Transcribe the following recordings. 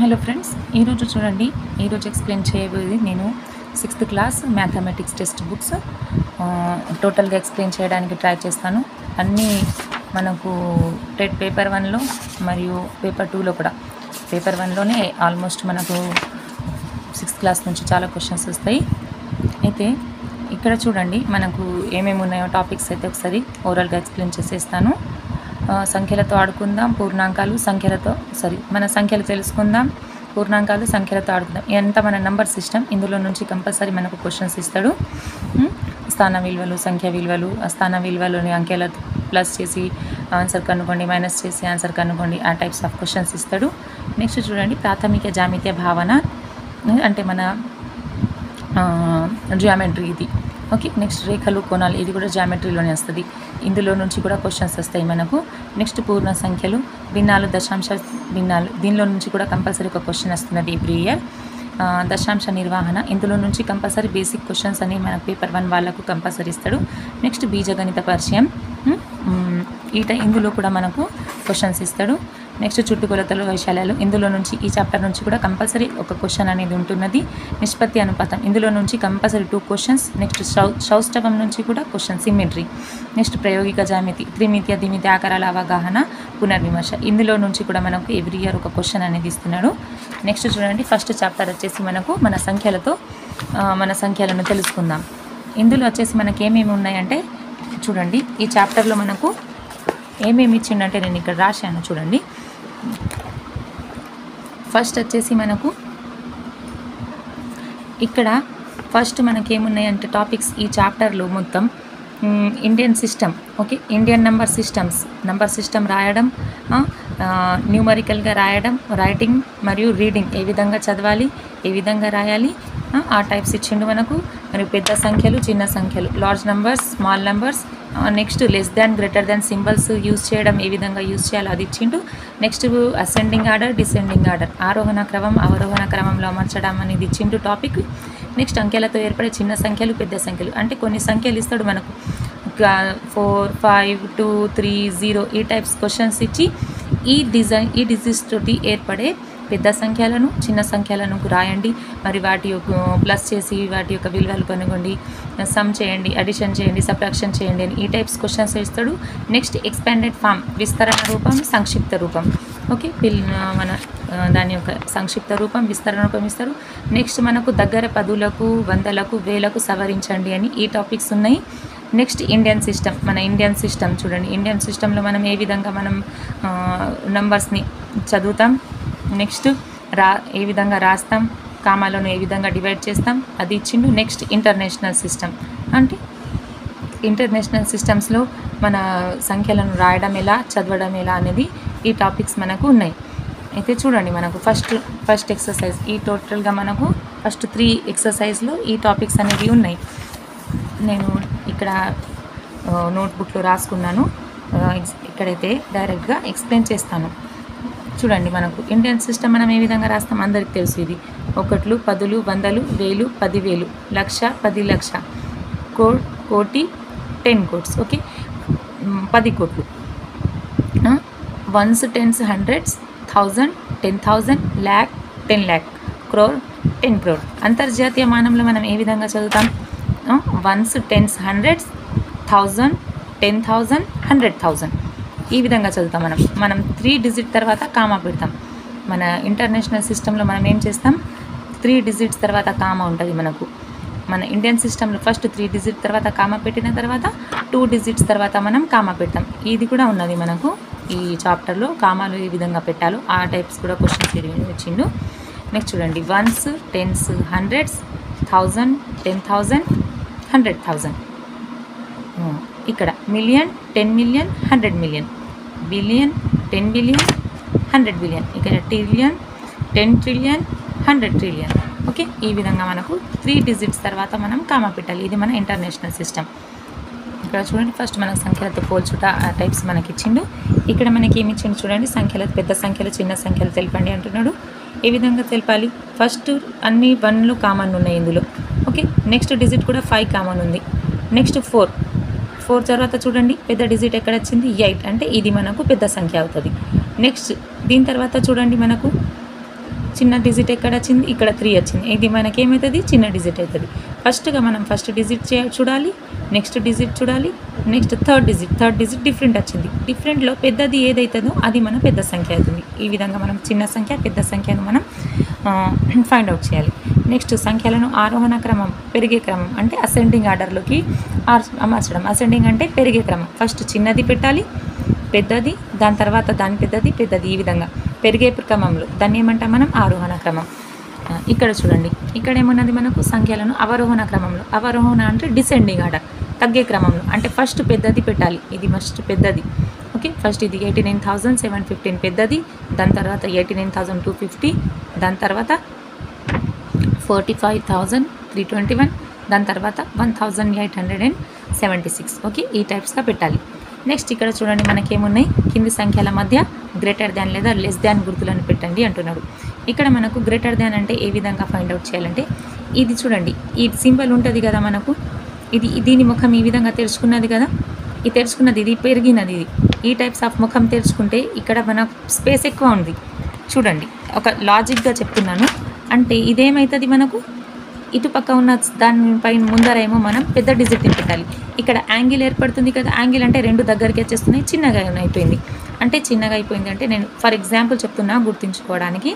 Hello friends, ఈరోజు చూడండి. ఈరోజు ఎక్స్ప్లెయిన్ చేయబోయేది నేను 6th class mathematics text books టోటల్గా ఎక్స్ప్లెయిన్ చేయడానికి ట్రై చేస్తాను. అన్నీ మనకు పేపర్ 1లో మరియు పేపర్ 2లో కూడా. పేపర్ 1లోనే ఆల్మోస్ట్ మనకు 6th క్లాస్ నుంచి చాలా క్వశ్చన్స్ వస్తాయి. అయితే ఇక్కడ చూడండి, మనకు ఏమేమి ఉన్నాయో టాపిక్స్ అయితే ఒకసారి ఓవరాల్గా ఎక్స్ప్లెయిన్ చేసేస్తాను. సంఖ్యలతో ఆడుకుందాం, పూర్ణాంకాలు సంఖ్యలతో మన సంఖ్యలు తెలుసుకుందాం, పూర్ణాంకాలు సంఖ్యలతో ఆడుకుందాం. ఇదంతా మన నంబర్ సిస్టమ్. ఇందులో నుంచి కంపల్సరీ మనకు క్వశ్చన్స్ ఇస్తాడు. స్థాన విలువలు, సంఖ్య విలువలు, ఆ స్థాన విలువలోని అంకెల ప్లస్ చేసి ఆన్సర్ కనుక్కోండి, మైనస్ చేసి ఆన్సర్ కనుక్కోండి, ఆ టైప్స్ ఆఫ్ క్వశ్చన్స్ ఇస్తాడు. నెక్స్ట్ చూడండి, ప్రాథమిక జ్యామితీయ భావన అంటే మన జియోమెట్రీ ఇది. ఓకే, నెక్స్ట్ రేఖలు, కోణాలు, ఇది కూడా జియోమెట్రీలోనే వస్తుంది. ఇందులో నుంచి కూడా క్వశ్చన్స్ వస్తాయి మనకు. నెక్స్ట్ పూర్ణ సంఖ్యలు, భిన్నాలు, దశాంశ భిన్నాలు, దీనిలో నుంచి కూడా కంపల్సరీ ఒక క్వశ్చన్ వస్తున్నది ఎవ్రీ ఇయర్. దశాంశ నిర్వహణ, ఇందులో నుంచి కంపల్సరీ బేసిక్ క్వశ్చన్స్ అని మన పేపర్ 1 వాళ్ళకు కంపల్సరీ ఇస్తాడు. నెక్స్ట్ బీజగణిత పరిచయం, ఇందులో కూడా మనకు క్వశ్చన్స్ ఇస్తాడు. నెక్స్ట్ చుట్టుకొలతలు, వైశాల్యాలు, ఇందులో నుంచి ఈ చాప్టర్ నుంచి కూడా కంపల్సరీ ఒక క్వశ్చన్ అనేది ఉంటున్నది. నిష్పత్తి అనుపాతం, ఇందులో నుంచి కంపల్సరీ 2 క్వశ్చన్స్. నెక్స్ట్ సౌష్ఠవం నుంచి కూడా క్వశ్చన్, సిమెట్రీ. నెక్స్ట్ ప్రయోగిక జ్యామితి, త్రిమితీయ ద్విమితీయ ఆకారాల అవగాహన, పునర్విమర్శ, ఇందులో నుంచి కూడా మనకు ఎవ్రీ ఇయర్ ఒక క్వశ్చన్ అనేది ఇస్తున్నాడు. నెక్స్ట్ చూడండి, ఫస్ట్ చాప్టర్ వచ్చేసి మనకు మన సంఖ్యలను తెలుసుకుందాం. ఇందులో వచ్చేసి మనకి ఏమేమి ఉన్నాయంటే చూడండి, ఈ చాప్టర్లో మనకు ఏమేమి ఇచ్చిండంటే నేను ఇక్కడ రాశాను చూడండి. ఫస్ట్ వచ్చేసి మనకు ఇక్కడ ఫస్ట్ మనకేమున్నాయంటే టాపిక్స్ ఈ చాప్టర్లో మొత్తం Indian system. Okay, Indian number system రాయడం, న్యూమరికల్గా రాయడం, రైటింగ్ మరియు రీడింగ్, ఏ విధంగా చదవాలి, ఏ విధంగా రాయాలి, ఆ టైప్స్ ఇచ్చిండు మనకు. మరియు పెద్ద సంఖ్యలు, చిన్న సంఖ్యలు, large numbers, small numbers, next less than, greater than symbols use చేయడం, ఏ విధంగా యూజ్ చేయాలో అది ఇచ్చిండు. Next ascending order, descending order, ఆరోహణ క్రమం, అవరోహణ క్రమంలో అమర్చడం అనేది ఇచ్చిండు టాపిక్. నెక్స్ట్ అంకెలతో ఏర్పడే చిన్న సంఖ్యలు, పెద్ద సంఖ్యలు, అంటే కొన్ని సంఖ్యలు ఇస్తాడు మనకు 4, 5, 2, 3, 0 ఈ టైప్స్ క్వశ్చన్స్ ఇచ్చి ఈ డిజిట్స్ తోటి ఏర్పడే పెద్ద సంఖ్యలను, చిన్న సంఖ్యలను రాయండి, మరి వాటి యొక్క ప్లస్ చేసి వాటి యొక్క విలువలు కనుగొండి, సమ్ చేయండి, అడిషన్ చేయండి, సబ్ట్రాక్షన్ చేయండి అని ఈ టైప్స్ క్వశ్చన్స్ ఇస్తాడు. నెక్స్ట్ ఎక్స్పాండెడ్ ఫామ్, విస్తరణ రూపం, సంక్షిప్త రూపం. ఓకే, మన దాని యొక్క సంక్షిప్త రూపం, విస్తరణ రూపం ఇస్తారు. నెక్స్ట్ మనకు దగ్గర పదులకు, వందలకు, వేలకు సవరించండి అని ఈ టాపిక్స్ ఉన్నాయి. నెక్స్ట్ ఇండియన్ సిస్టమ్, మన ఇండియన్ సిస్టమ్ చూడండి. ఇండియన్ సిస్టంలో మనం ఏ విధంగా మనం నంబర్స్ని చదువుతాం, నెక్స్ట్ ఏ విధంగా రాస్తాం, కామాలను ఏ విధంగా డివైడ్ చేస్తాం అది ఇచ్చిండు. నెక్స్ట్ ఇంటర్నేషనల్ సిస్టమ్, అంటే ఇంటర్నేషనల్ సిస్టమ్స్లో మన సంఖ్యలను రాయడం ఎలా, చదవడం ఎలా అనేది ఈ టాపిక్స్ మనకు ఉన్నాయి. అయితే చూడండి, మనకు ఫస్ట్ ఎక్సర్సైజ్, ఈ టోటల్గా మనకు ఫస్ట్ 3 ఎక్సర్సైజ్లో ఈ టాపిక్స్ అనేవి ఉన్నాయి. నేను ఇక్కడ నోట్బుక్లో రాసుకున్నాను, ఇక్కడైతే డైరెక్ట్గా ఎక్స్ప్లెయిన్ చేస్తాను. చూడండి, మనకు ఇండియన్ సిస్టమ్ మనం ఏ విధంగా రాస్తాం అందరికి తెలుసు. ఇది 1, 10, 100, 1000, 10,000, లక్ష, 10 లక్ష, కోటి, 10 crores. ఓకే, 10 కోట్లు, once, tense, hundreds, 1000, 10,000, lakh, 10 lakh, crore, 10 crore. అంతర్జాతీయ మానంలో మనం ఏ విధంగా చదువుతాం, వన్స్, టెన్స్, హండ్రెడ్స్, 1000, 10,000, 100,000 ఈ విధంగా చదువుతాం. మనం 3 డిజిట్ తర్వాత కామా పెడతాం. మన ఇంటర్నేషనల్ సిస్టంలో మనం ఏం చేస్తాం, 3 డిజిట్స్ తర్వాత కామా ఉంటుంది మనకు. మన ఇండియన్ సిస్టంలో ఫస్ట్ 3 డిజిట్ తర్వాత కామా పెట్టిన తర్వాత 2 డిజిట్స్ తర్వాత మనం కామా పెడతాం. ఇది కూడా ఉన్నది మనకు ఈ చాప్టర్లో, కామాలు ఏ విధంగా పెట్టాలో ఆ టైప్స్ కూడా క్వశ్చన్స్ ఇచ్చిండు. నెక్స్ట్ చూడండి, వన్స్, టెన్స్, హండ్రెడ్స్, 1000, 10,000, 100,000. ఇక్కడ million, 10 million, 100 million, billion, 10 billion, 100 billion, ఇక్కడ ట్రిలియన్, 10 trillion, 100 trillion. ఓకే, ఈ విధంగా మనకు 3 డిజిట్స్ తర్వాత మనం కామా పెట్టాలి. ఇది మన ఇంటర్నేషనల్ సిస్టమ్. ఇక్కడ చూడండి, ఫస్ట్ మనకు సంఖ్యలతో పోల్చుట ఆ టైప్స్ మనకి ఇచ్చిండు. ఇక్కడ మనకి ఏమి ఇచ్చిండు చూడండి, సంఖ్యలు, పెద్ద సంఖ్యలు, చిన్న సంఖ్యలు తెలపండి అంటున్నాడు. ఏ విధంగా తెలపాలి, ఫస్ట్ అన్ని 1లు కామన్ ఉన్నాయి ఇందులో. ఓకే, నెక్స్ట్ డిజిట్ కూడా 5 కామన్ ఉంది. నెక్స్ట్ 4 తర్వాత చూడండి పెద్ద డిజిట్ ఎక్కడ వచ్చింది, 8, అంటే ఇది మనకు పెద్ద సంఖ్య అవుతుంది. నెక్స్ట్ దీని తర్వాత చూడండి మనకు చిన్న డిజిట్ ఎక్కడ వచ్చింది, ఇక్కడ 3 వచ్చింది. ఇది మనకేమవుతుంది, చిన్న డిజిట్ అవుతుంది. ఫస్ట్గా మనం ఫస్ట్ డిజిట్ చూడాలి, నెక్స్ట్ డిజిట్ చూడాలి, నెక్స్ట్ థర్డ్ డిజిట్ డిఫరెంట్ వచ్చింది. డిఫరెంట్లో పెద్దది ఏదైతుందో అది మన పెద్ద సంఖ్య అవుతుంది. ఈ విధంగా మనం చిన్న సంఖ్య పెద్ద సంఖ్యను మనం ఫైండ్ అవుట్ చేయాలి. నెక్స్ట్ సంఖ్యలను ఆరోహణ క్రమం, పెరిగే క్రమం అంటే అసెండింగ్ ఆర్డర్లోకి అమర్చడం. అసెండింగ్ అంటే పెరిగే క్రమం. ఫస్ట్ చిన్నది పెట్టాలి, పెద్దది, దాని తర్వాత దాని పెద్దది, ఈ విధంగా పెరిగే క్రమంలో దాన్ని ఏమంటాం మనం, ఆరోహణ క్రమం. ఇక్కడ చూడండి, ఇక్కడ ఏమన్నది మనకు సంఖ్యలను అవరోహణ క్రమంలో. అవరోహణ అంటే డిసెండింగ్ ఆర్డర్, తగ్గే క్రమంలో. అంటే ఫస్ట్ పెద్దది పెట్టాలి, ఇది ఫస్ట్ పెద్దది. ఓకే, ఫస్ట్ ఇది 89,715 పెద్దది, దాని తర్వాత 89,250, దాని తర్వాత 45,321, దాని తర్వాత 1,876. ఓకే, ఈ టైప్స్గా పెట్టాలి. నెక్స్ట్ ఇక్కడ చూడండి మనకేమున్నాయి, కింది సంఖ్యల మధ్య గ్రేటర్ దాన్ లేదా లెస్ దాన్ గుర్తులను పెట్టండి అంటున్నాడు. ఇక్కడ మనకు గ్రేటర్ దాన్ అంటే ఏ విధంగా ఫైండ్ అవుట్ చేయాలంటే, ఇది చూడండి, ఈ సింబల్ ఉంటుంది కదా మనకు, దీని ముఖం ఈ విధంగా తెరుచుకున్నది కదా, ఈ తెరుచుకున్నది ఇది పెరిగినది, ఇది ఈ టైప్స్ ఆఫ్ ముఖం తెరుచుకుంటే ఇక్కడ మన స్పేస్ ఎక్కువ ఉంది. చూడండి, ఒక లాజిక్గా చెప్తున్నాను. అంటే ఇదేమవుతుంది, మనకు ఇటుపక్క ఉన్న దానిపైన ముందరేమో మనం పెద్ద డిజిట్ని పెట్టాలి. ఇక్కడ యాంగిల్ ఏర్పడుతుంది కదా, యాంగిల్ అంటే రెండు దగ్గరికి వచ్చేస్తున్నాయి, చిన్నగా అయిపోయింది. అంటే చిన్నగా అయిపోయింది అంటే నేను ఫర్ ఎగ్జాంపుల్ చెప్తున్నా గుర్తుంచుకోవడానికి.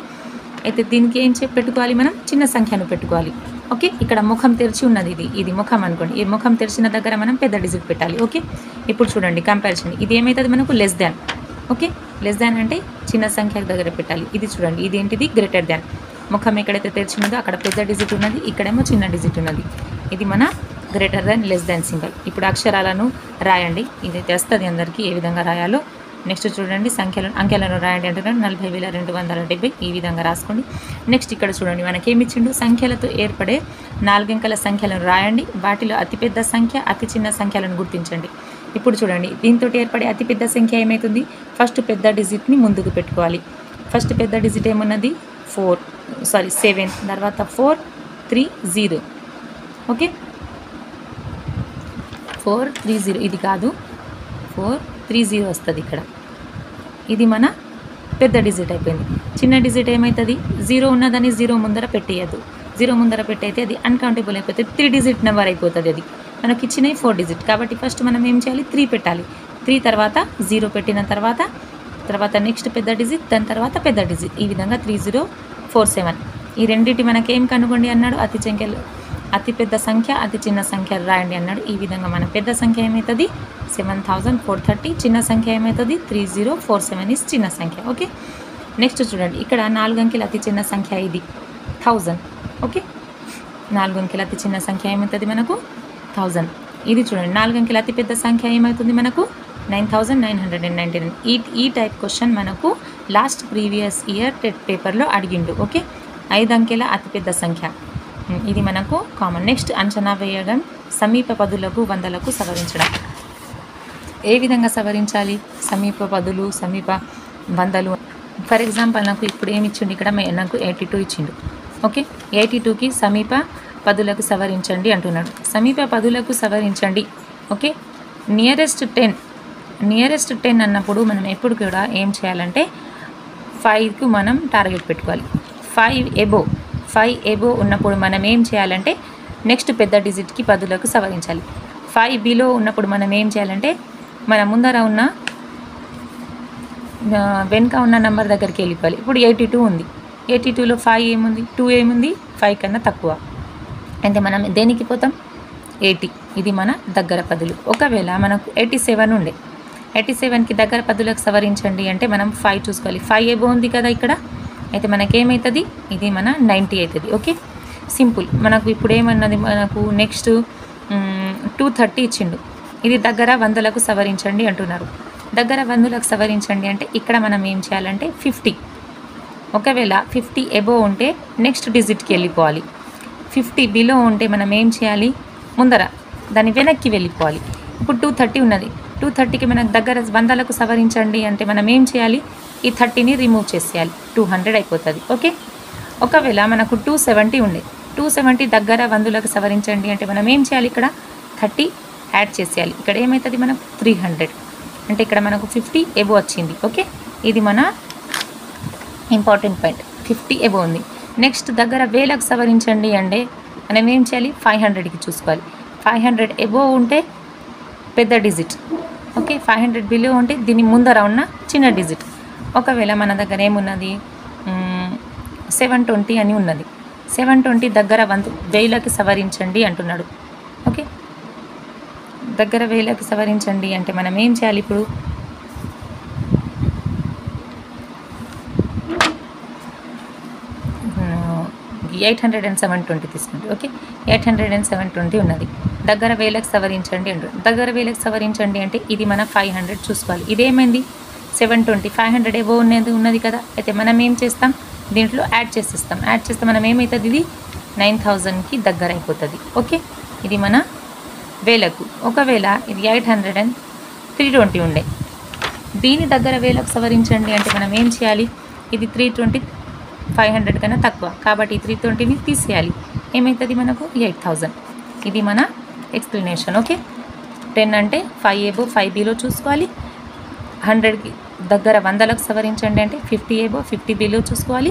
అయితే దీనికి ఏం పెట్టుకోవాలి, మనం చిన్న సంఖ్యను పెట్టుకోవాలి. ఓకే, ఇక్కడ ముఖం తెరిచి ఉన్నది, ఇది ముఖం అనుకోండి. ఈ ముఖం తెరిచిన దగ్గర మనం పెద్ద డిజిట్ పెట్టాలి. ఓకే, ఇప్పుడు చూడండి కంపారిజన్, ఇది ఏమవుతుంది మనకు, less than. Okay, less than అంటే చిన్న సంఖ్య దగ్గర పెట్టాలి. ఇది చూడండి, ఇది ఏంటిది, గ్రేటర్ దాన్. ముఖం ఎక్కడైతే తెరిచినదో అక్కడ పెద్ద డిజిట్ ఉన్నది, ఇక్కడేమో చిన్న డిజిట్ ఉన్నది. ఇది మన greater than less than symbol. ఇప్పుడు అక్షరాలను రాయండి, ఇది తెస్తుంది అందరికీ ఏ విధంగా రాయాలో. నెక్స్ట్ చూడండి, అంకెలను రాయండి అంటున్నాడు. 40,270 ఈ విధంగా రాసుకోండి. నెక్స్ట్ ఇక్కడ చూడండి మనకేమి ఇచ్చిండు, సంఖ్యలతో ఏర్పడే 4 అంకెల సంఖ్యలను రాయండి, వాటిలో అతిపెద్ద సంఖ్య అతి చిన్న సంఖ్యలను గుర్తించండి. ఇప్పుడు చూడండి, దీంతో ఏర్పడే అతిపెద్ద సంఖ్య ఏమవుతుంది, ఫస్ట్ పెద్ద డిజిట్ని ముందుకు పెట్టుకోవాలి. ఫస్ట్ పెద్ద డిజిట్ ఏమున్నది, 7, తర్వాత 430. ఓకే, 430 ఇది కాదు, 430 వస్తుంది ఇక్కడ. ఇది మన పెద్ద డిజిట్ అయిపోయింది. చిన్న డిజిట్ ఏమవుతుంది, 0 ఉన్నదని 0 ముందర పెట్టేయద్దు. 0 ముందర పెట్టయితే అది అన్కౌంటబుల్ అయిపోతుంది, 3 డిజిట్ నెంబర్ అయిపోతుంది. అది మనకి ఇచ్చినవి 4 డిజిట్ కాబట్టి ఫస్ట్ మనం ఏం చేయాలి, 3 పెట్టాలి. 3 తర్వాత 0 పెట్టిన తర్వాత నెక్స్ట్ పెద్ద డిజిట్, దాని తర్వాత పెద్ద డిజిట్, ఈ విధంగా 3047. ఈ రెండింటి మనకేం కనుగొండి అన్నాడు, అతి పెద్ద సంఖ్య అతి చిన్న సంఖ్య రాయండి అన్నాడు. ఈ విధంగా మన పెద్ద సంఖ్య ఏమవుతుంది, 7430. చిన్న సంఖ్య ఏమవుతుంది, 3047 ఇస్ చిన్న సంఖ్య. ఓకే, నెక్స్ట్ చూడండి, ఇక్కడ 4 అంకెల అతి చిన్న సంఖ్య ఇది 1000. ఓకే, 4 అంకెల అతి చిన్న సంఖ్య ఏమవుతుంది మనకు 1000. ఇది చూడండి, 4 అంకెల అతి పెద్ద సంఖ్య ఏమవుతుంది మనకు 9999. ఈ టైప్ క్వశ్చన్ మనకు లాస్ట్ ప్రీవియస్ ఇయర్ టెట్ పేపర్లో అడిగిండు. ఓకే, 5 అంకెల అతిపెద్ద సంఖ్య ఇది మనకు కామన్. నెక్స్ట్ అంచనా వేయడం, సమీప పదులకు వందలకు సవరించడం. ఏ విధంగా సవరించాలి, సమీప పదులు సమీప వందలు. ఫర్ ఎగ్జాంపుల్ నాకు ఇప్పుడు ఏమి ఇచ్చిండు, ఇక్కడ నాకు 82 ఇచ్చిండు. ఓకే, 82కి సమీప పదులకు సవరించండి అంటున్నాడు. సమీప పదులకు సవరించండి. ఓకే, నియరెస్ట్ 10 అన్నప్పుడు మనం ఎప్పుడు కూడా ఏం చేయాలంటే 5కు మనం టార్గెట్ పెట్టుకోవాలి. 5 ఎబో ఉన్నప్పుడు మనం ఏం చేయాలంటే నెక్స్ట్ పెద్ద డిజిట్కి పదులకు సవరించాలి. 5 బిలో ఉన్నప్పుడు మనం ఏం చేయాలంటే మన ముందర ఉన్న వెనుక ఉన్న నెంబర్ దగ్గరికి వెళ్ళిపోవాలి. ఇప్పుడు 82 ఉంది, 82లో 5 ఏముంది, 2 ఏముంది, 5 కన్నా తక్కువ. అంటే మనం దేనికి పోతాం, 80. ఇది మన దగ్గర పదులు. ఒకవేళ మనకు 87 ఉండే, 87కి దగ్గర పదులకు సవరించండి అంటే మనం 5 చూసుకోవాలి. 5 ఎబో ఉంది కదా ఇక్కడ, అయితే మనకేమవుతుంది, ఇది మన 90 అవుతుంది. Okay, simple. మనకు ఇప్పుడు ఏమన్నది, మనకు నెక్స్ట్ 230 ఇచ్చిండు. ఇది దగ్గర వందలకు సవరించండి అంటున్నారు. దగ్గర వందలకు సవరించండి అంటే ఇక్కడ మనం ఏం చేయాలంటే 50. ఒకవేళ 50 ఎబో ఉంటే నెక్స్ట్ డిజిట్కి వెళ్ళిపోవాలి. 50 బిలో ఉంటే మనం ఏం చేయాలి, ముందర దాని వెనక్కి వెళ్ళిపోవాలి. ఇప్పుడు 230 ఉన్నది, 230కి మనకు దగ్గర వందలకు సవరించండి అంటే మనం ఏం చేయాలి, ఈ 30ని రిమూవ్ చేసేయాలి, 200 అయిపోతుంది. ఓకే, ఒకవేళ మనకు 270 ఉండే, 270 దగ్గర వందలకు సవరించండి అంటే మనం ఏం చేయాలి, ఇక్కడ 30 యాడ్ చేసేయాలి. ఇక్కడ ఏమవుతుంది మనకు 300. అంటే ఇక్కడ మనకు 50 ఎబో వచ్చింది. ఓకే, ఇది మన ఇంపార్టెంట్ పాయింట్. 50 ఎబో ఉంది. నెక్స్ట్ దగ్గర వేలకు సవరించండి అంటే మనం ఏం చేయాలి, 500కి చూసుకోవాలి. 500 ఎబో ఉంటే పెద్ద డిజిట్, ఓకే. 500 బిలో ఉంటే దీని ముందర ఉన్న చిన్న డిజిట్. ఒకవేళ మన దగ్గర ఏమున్నది, 720 అని ఉన్నది. 720 దగ్గర 1000కి సవరించండి అంటున్నాడు, ఓకే. దగ్గర 1000కి సవరించండి అంటే మనం ఏం చేయాలి, ఇప్పుడు 800 and 720 తీసుకోండి, ఓకే. 800 and 720 ఉన్నది. దగ్గర 1000కి సవరించండి అంటారు. దగ్గర 1000కి సవరించండి అంటే ఇది మన 500 చూసుకోవాలి. ఇదేమైంది 720, 500 ఎబో ఉన్నది కదా. అయితే మనం ఏం చేస్తాం, దీంట్లో యాడ్ చేసేస్తాం. యాడ్ చేస్తే మనం ఏమవుతుంది, ఇది 9000కి దగ్గర అయిపోతుంది, ఓకే. ఇది మన 1000కు. ఒకవేళ ఇది 800 and 320 ఉండే, దీని దగ్గర 1000కి సవరించండి అంటే మనం ఏం చేయాలి, ఇది 320 500 కన్నా తక్కువ కాబట్టి 320ని తీసేయాలి. ఏమవుతుంది మనకు 8000. ఇది మన ఎక్స్ప్లెనేషన్, ఓకే. 10 అంటే 5 ఎబో 5 బిలో చూసుకోవాలి. 100కి దగ్గర 100లకు సవరించండి అంటే 50 ఎబో 50 బిలో చూసుకోవాలి.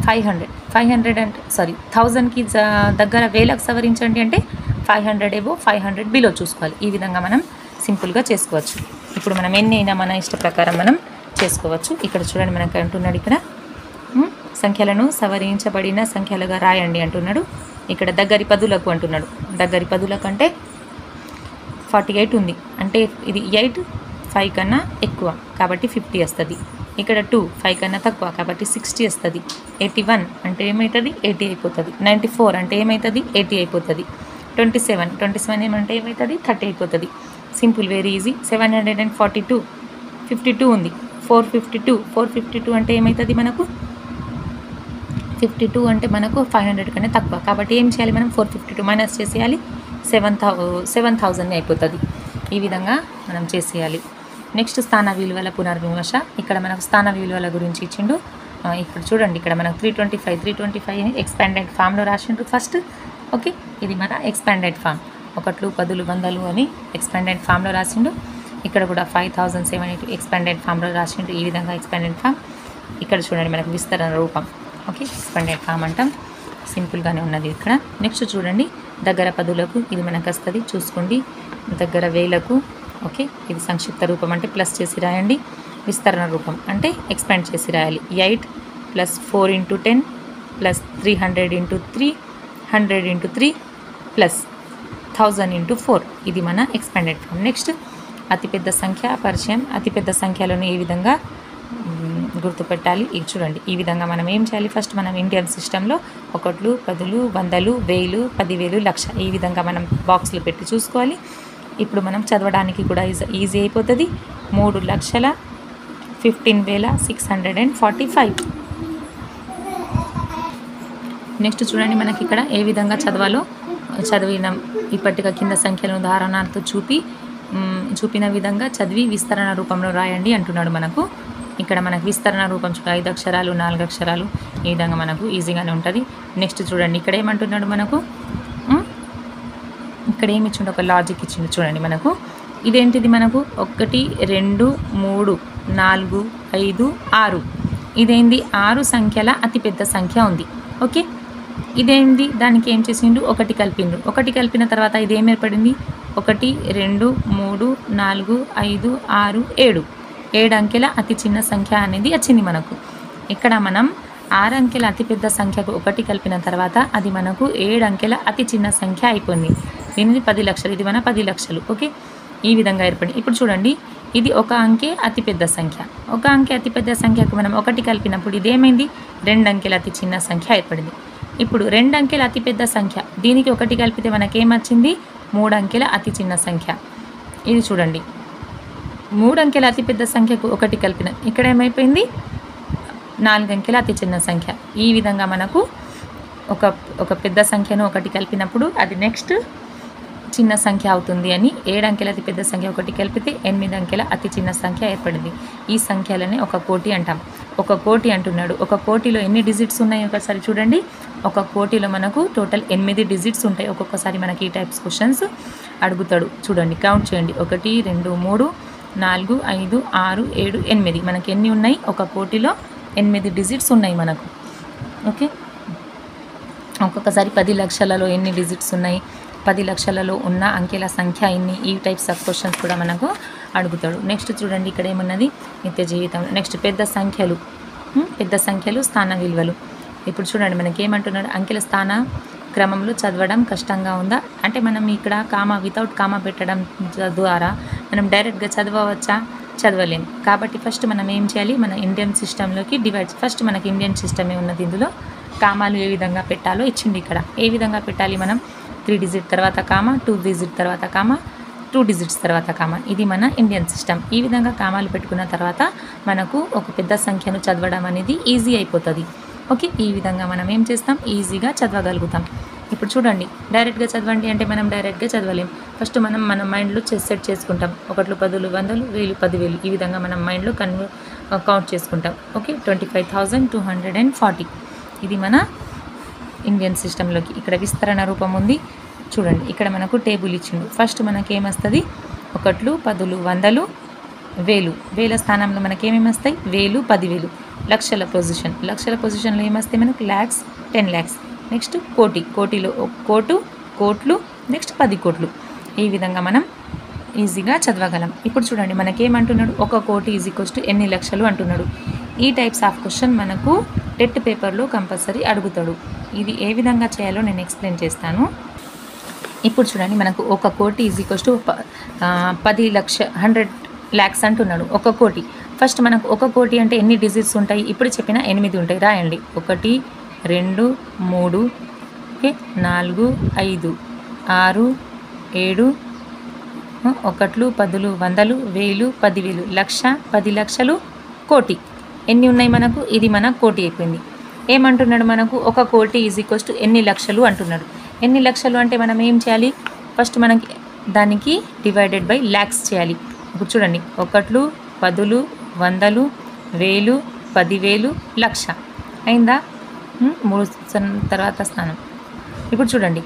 500 అంటే 1000కి దగ్గర 1000కి సవరించండి అంటే 500 ఎబో 500 బిలో చూసుకోవాలి. ఈ విధంగా మనం సింపుల్గా చేసుకోవచ్చు. ఇప్పుడు మనం ఎన్ని అయినా మన ఇష్ట ప్రకారం మనం చేసుకోవచ్చు. ఇక్కడ చూడండి మనకు అంటున్నాడు, ఇక్కడ సంఖ్యలను సవరించబడిన సంఖ్యలుగా రాయండి అంటున్నాడు. ఇక్కడ దగ్గరి పదులకు అంటున్నాడు. దగ్గరి పదులకు అంటే 48 ఉంది, అంటే ఇది 8 5 కన్నా ఎక్కువ కాబట్టి 50 వస్తుంది. ఇక్కడ 2 5 కన్నా తక్కువ కాబట్టి 60 వస్తుంది. 81 అంటే ఏమవుతుంది 80 అయిపోతుంది. 94 అంటే ఏమవుతుంది 80 అయిపోతుంది. 27 ఏమంటే ఏమవుతుంది 30 అయిపోతుంది. Simple, very easy. 742 52 ఉంది. 452 అంటే ఏమవుతుంది మనకు 52 అంటే మనకు 500 కన్నా తక్కువ కాబట్టి ఏం చేయాలి మనం 452 మైనస్ చేసేయాలి. 7000 అయిపోతుంది. ఈ విధంగా మనం చేసేయాలి. నెక్స్ట్ స్థాన విలువల పునర్విమర్శ. ఇక్కడ మనకు స్థాన విలువల గురించి ఇచ్చిండు. ఇక్కడ చూడండి, ఇక్కడ మనకు 325 ఎక్స్పాండెడ్ ఫామ్లో రాసిండు ఫస్ట్, ఓకే. ఇది మన ఎక్స్పాండెడ్ ఫామ్, 1 10 100 అని ఎక్స్పాండెడ్ ఫామ్లో రాసిండు. ఇక్కడ కూడా 5782 ఎక్స్పాండెడ్ ఫామ్లో రాసిండు. ఈ విధంగా ఎక్స్పాండెడ్ ఫామ్. ఇక్కడ చూడండి మనకు విస్తరణ రూపం, ఓకే. ఎక్స్పాండెడ్ ఫామ్ అంటాం. సింపుల్గానే ఉన్నది ఇక్కడ. నెక్స్ట్ చూడండి, దగ్గర పదులకు ఇది మనకు వస్తుంది చూసుకోండి. దగ్గర 1000కు, ఓకే. ఇది సంక్షిప్త రూపం అంటే ప్లస్ చేసి రాయండి. విస్తరణ రూపం అంటే ఎక్స్పాండ్ చేసి రాయాలి. 8 + 4 × 10 + 300 × 3 100 × 3 + 1000 × 4. ఇది మన ఎక్స్పాండెడ్ ఫామ్. నెక్స్ట్ అతిపెద్ద సంఖ్య పరిచయం. అతిపెద్ద సంఖ్యలను ఏ విధంగా గుర్తుపెట్టాలి ఇది చూడండి. ఈ విధంగా మనం ఏం చేయాలి, ఫస్ట్ మనం ఇండియన్ సిస్టంలో 1 10 100 1000 10,000 లక్ష ఈ విధంగా మనం బాక్స్లో పెట్టి చూసుకోవాలి. ఇప్పుడు మనం చదవడానికి కూడా ఈజీ అయిపోతుంది. 3,15,645. నెక్స్ట్ చూడండి మనకి ఇక్కడ ఏ విధంగా చదవాలో చదివిన ఇప్పటిగా కింద సంఖ్యలను ఉదాహరణతో చూపిన విధంగా చదివి విస్తరణ రూపంలో రాయండి అంటున్నాడు మనకు. ఇక్కడ మనకు విస్తరణ రూపం 5 అక్షరాలు 4 అక్షరాలు ఈ విధంగా మనకు ఈజీగానే ఉంటుంది. నెక్స్ట్ చూడండి ఇక్కడ ఏమంటున్నాడు మనకు, ఇక్కడ ఏమి ఇచ్చిండు, ఒక లాజిక్ ఇచ్చిండు చూడండి మనకు. ఇదేంటిది మనకు 1 2 3 4 5 6 ఇదేంది 6 సంఖ్యల అతిపెద్ద సంఖ్య ఉంది, ఓకే. ఇదేంది దానికి ఏం చేసిండు 1 కలిపిండు. 1 కలిపిన తర్వాత ఇది ఏం ఏర్పడింది 1 2 3 4 5 6 7 7 అంకెల అతి చిన్న సంఖ్య అనేది వచ్చింది మనకు. ఇక్కడ మనం 6 అంకెల అతిపెద్ద సంఖ్యకు 1 కలిపిన తర్వాత అది మనకు 7 అంకెల అతి చిన్న సంఖ్య అయిపోయింది. దీనిది 10 లక్షలు, ఇది మన 10 లక్షలు, ఓకే. ఈ విధంగా ఏర్పడింది. ఇప్పుడు చూడండి ఇది 1 అంకె అతిపెద్ద సంఖ్య. 1 అంకె అతిపెద్ద సంఖ్యకు మనం 1 కలిపినప్పుడు ఇదేమైంది 2 అంకెల అతి చిన్న సంఖ్య ఏర్పడింది. ఇప్పుడు 2 అంకెల అతిపెద్ద సంఖ్య దీనికి 1 కలిపితే మనకేమొచ్చింది 3 అంకెల అతి చిన్న సంఖ్య. ఇది చూడండి 3 అంకెల అతిపెద్ద సంఖ్యకు 1 కలిపిన ఇక్కడ ఏమైపోయింది 4 అంకెల అతి చిన్న సంఖ్య. ఈ విధంగా మనకు ఒక పెద్ద సంఖ్యను 1 కలిపినప్పుడు అది నెక్స్ట్ చిన్న సంఖ్య అవుతుంది అని 7 అంకెల అతి పెద్ద సంఖ్య 1 కలిపితే 8 అంకెల అతి చిన్న సంఖ్య ఏర్పడింది. ఈ సంఖ్యలని 1 కోటి అంటాం. 1 కోటి అంటున్నాడు. 1 కోటిలో ఎన్ని డిజిట్స్ ఉన్నాయి ఒకసారి చూడండి. 1 కోటిలో మనకు టోటల్ 8 డిజిట్స్ ఉంటాయి. ఒక్కొక్కసారి మనకి ఈ టైప్స్ క్వశ్చన్స్ అడుగుతాడు. చూడండి కౌంట్ చేయండి 1 2 3 4 5 6 7 8 మనకి ఎన్ని ఉన్నాయి 1 కోటిలో 8 డిజిట్స్ ఉన్నాయి మనకు. ఓకే, ఒక్కొక్కసారి 10 లక్షలలో ఎన్ని డిజిట్స్ ఉన్నాయి, 10 లక్షలలో ఉన్న అంకెల సంఖ్య ఎన్ని, ఈ టైప్స్ ఆఫ్ క్వశ్చన్స్ కూడా మనకు అడుగుతాడు. నెక్స్ట్ చూడండి, ఇక్కడ ఏమున్నది, నిత్య జీవితంలో. నెక్స్ట్ పెద్ద సంఖ్యలు స్థాన విలువలు. ఇప్పుడు చూడండి మనకి ఏమంటున్నాడు, అంకెల స్థాన క్రమంలో చదవడం కష్టంగా ఉందా అంటే, మనం ఇక్కడ వితౌట్ కామా పెట్టడం ద్వారా మనం డైరెక్ట్గా చదవవచ్చా, చదవలేం. కాబట్టి ఫస్ట్ మనం ఏం చేయాలి, మన ఇండియన్ సిస్టంలోకి ఫస్ట్ మనకి ఇండియన్ సిస్టమే ఉన్నది. ఇందులో కామాలు ఏ విధంగా పెట్టాలో ఇచ్చింది. ఇక్కడ ఏ విధంగా పెట్టాలి, మనం 3 డిజిట్ తర్వాత కామా, 2 డిజిట్ తర్వాత కామా, 2 డిజిట్స్ తర్వాత కామా. ఇది మన ఇండియన్ సిస్టమ్. ఈ విధంగా కామాలు పెట్టుకున్న తర్వాత మనకు ఒక పెద్ద సంఖ్యను చదవడం అనేది ఈజీ అయిపోతుంది. ఓకే, ఈ విధంగా మనం ఏం చేస్తాం, ఈజీగా చదవగలుగుతాం. ఇప్పుడు చూడండి, డైరెక్ట్గా చదవండి అంటే మనం డైరెక్ట్గా చదవలేం. ఫస్ట్ మన మైండ్లో సెట్ చేసుకుంటాం. 1 10 100 1000 10,000 ఈ విధంగా మనం మైండ్లో కౌంట్ చేసుకుంటాం. ఓకే, 25,240 ఇది మన ఇండియన్ సిస్టంలోకి. ఇక్కడ విస్తరణ రూపం ఉంది చూడండి, ఇక్కడ మనకు టేబుల్ ఇచ్చిండు. ఫస్ట్ మనకేమొస్తుంది, 1 10 100 1000, వేల స్థానంలో మనకేమేమి వస్తాయి, 1000 10,000. లక్షల పొజిషన్లో ఏమొస్తాయి మనకు, lakhs 10 lakhs. నెక్స్ట్ కోటిలో 1 కోట్లు, నెక్స్ట్ 10 కోట్లు. ఈ విధంగా మనం ఈజీగా చదవగలం. ఇప్పుడు చూడండి మనకేమంటున్నాడు, 1 కోటి = ఎన్ని లక్షలు అంటున్నాడు. ఈ టైప్స్ ఆఫ్ క్వశ్చన్ మనకు టెట్ పేపర్లో కంపల్సరీ అడుగుతాడు. ఇది ఏ విధంగా చేయాలో నేను ఎక్స్ప్లెయిన్ చేస్తాను. ఇప్పుడు చూడండి, మనకు 1 కోటి = 10 లక్ష 100 lakhs అంటున్నాడు. 1 కోటి ఫస్ట్ మనకు 1 కోటి అంటే ఎన్ని డిజిట్స్ ఉంటాయి, ఇప్పుడు చెప్పిన 8 ఉంటాయి. రాయండి, 1 2 3 ఓకే 4 5 6 7 1 10 100 1000 10,000 లక్ష 10 లక్షలు కోటి. ఎన్ని ఉన్నాయి మనకు, ఇది మన కోటి అయిపోయింది. ఏమంటున్నాడు మనకు, 1 కోటి = ఎన్ని లక్షలు అంటున్నాడు. ఎన్ని లక్షలు అంటే మనం ఏం చేయాలి, ఫస్ట్ మనకి దానికి డివైడెడ్ బై ల్యాక్స్ చేయాలి. ఇప్పుడు చూడండి, 1 10 100 1000 10,000 లక్ష అయిందా, 3 తర్వాత స్థానం. ఇప్పుడు చూడండి,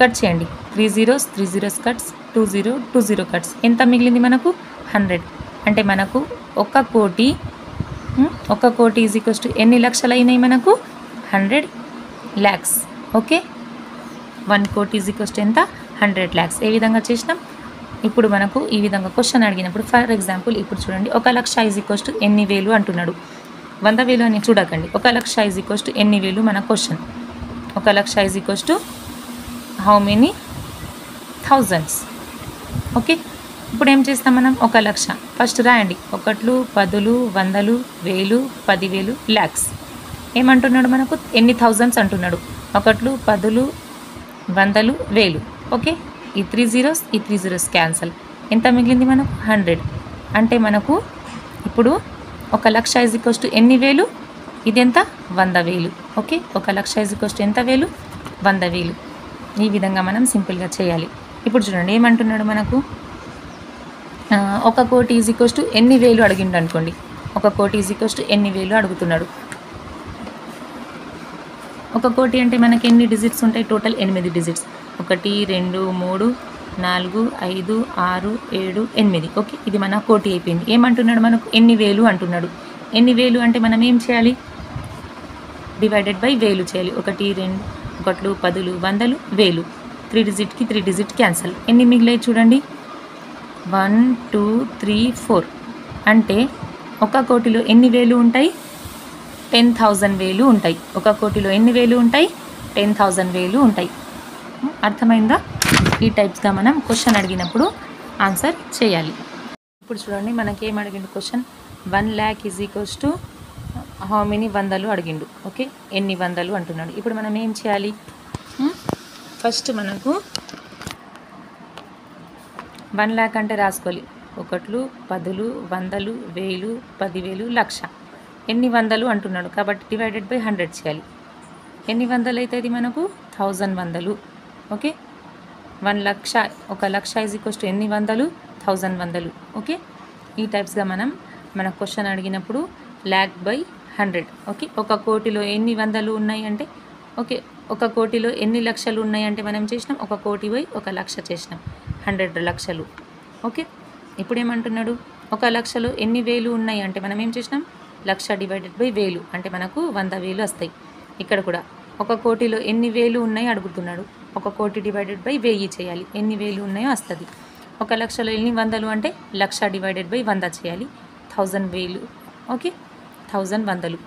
కట్ చేయండి, 3 zeros కట్స్, 2 0 కట్స్. ఎంత మిగిలింది మనకు, 100. అంటే మనకు 1 కోటి = ఎన్ని లక్షలు అయినాయి మనకు, 100 lakhs. ఓకే, 1 కోటి = ఎంత, 100 lakhs. ఏ విధంగా చేసినాం, ఇప్పుడు మనకు ఈ విధంగా క్వశ్చన్ అడిగినప్పుడు ఫర్ ఎగ్జాంపుల్ ఇప్పుడు చూడండి, 1 లక్ష = ఎన్ని వేలు అంటున్నాడు. 100,000 అని చూడకండి, 1 లక్ష = ఎన్ని వేలు మన question. 1 lakh = how many thousands. Okay, ఇప్పుడు ఏం చేస్తాం మనం, 1 లక్ష ఫస్ట్ రాయండి, 1 10 100 1000 10,000 lakhs. ఏమంటున్నాడు మనకు, ఎన్ని థౌజండ్స్ అంటున్నాడు. 1 10 100 1000. ఓకే, ఈ 3 zeros క్యాన్సల్. ఎంత మిగిలింది మనకు, 100. అంటే మనకు ఇప్పుడు 1 లక్ష = ఎన్ని వేలు, ఇది ఎంత, 100,000. ఓకే, 1 లక్ష = ఎంత వేలు, 100,000. ఈ విధంగా మనం సింపుల్గా చేయాలి. ఇప్పుడు చూడండి ఏమంటున్నాడు మనకు, 1 కోటి = ఎన్ని వేలు అడిగిండు అనుకోండి. 1 కోటి = ఎన్ని వేలు అడుగుతున్నాడు. 1 కోటి అంటే మనకి ఎన్ని డిజిట్స్ ఉంటాయి, టోటల్ 8 డిజిట్స్. 1 2 3 4 5 6 7 8. ఓకే, ఇది మన కోటి అయిపోయింది. ఏమంటున్నాడు మనకు, ఎన్ని వేలు అంటున్నాడు. ఎన్ని వేలు అంటే మనం ఏం చేయాలి, డివైడెడ్ బై వేలు చేయాలి. 1 2 1 10 100 1000. 3 డిజిట్కి 3 డిజిట్ క్యాన్సల్. ఎన్ని మిగిలాయి చూడండి, 1 2 3 4. అంటే 1 కోటిలో ఎన్ని వేలు ఉంటాయి, 10,000 వేలు ఉంటాయి. 1 కోటిలో ఎన్ని వేలు ఉంటాయి, 10,000 వేలు ఉంటాయి. అర్థమైందా. ఈ టైప్స్గా మనం క్వశ్చన్ అడిగినప్పుడు ఆన్సర్ చేయాలి. ఇప్పుడు చూడండి మనకేం అడిగిండు క్వశ్చన్, 1 lakh = హౌ మెనీ వందలు అడిగిండు. ఓకే, ఎన్ని వందలు అంటున్నాడు. ఇప్పుడు మనం ఏం చేయాలి, ఫస్ట్ మనకు 1 lakh అంటే రాసుకోవాలి, 1 10 100 1000 10,000 లక్ష. ఎన్ని వందలు అంటున్నాడు కాబట్టి డివైడెడ్ బై 100 చేయాలి. ఎన్ని వందలు అవుతుంది మనకు, 1000 వందలు. ఓకే, 1 లక్ష 1 లక్ష = ఎన్ని వందలు, 1000 వందలు. ఓకే, ఈ టైప్స్గా మన క్వశ్చన్ అడిగినప్పుడు ల్యాక్ బై 100. ఓకే, 1 కోటిలో ఎన్ని వందలు ఉన్నాయి అంటే, ఓకే 1 కోటిలో ఎన్ని లక్షలు ఉన్నాయి అంటే మనం చేసినాం 1 కోటి బై 1 లక్ష చేసినాం, 100 లక్షలు. ఓకే, ఇప్పుడు ఏమంటున్నాడు, 1 లక్షలో ఎన్ని వేలు ఉన్నాయి అంటే మనం ఏం చేసినాం, లక్ష డివైడెడ్ బై వేలు అంటే మనకు 100,000 వస్తాయి. ఇక్కడ కూడా 1 కోటిలో ఎన్ని వేలు ఉన్నాయో అడుగుతున్నాడు. 1 కోటి డివైడెడ్ బై 1000 చేయాలి. ఎన్ని వేలు ఉన్నాయో వస్తుంది. 1 లక్షలో ఎన్ని వందలు అంటే 1,00,000 డివైడెడ్ బై 100 చేయాలి. 1000 వేలు. ఓకే, 1000 వందలు.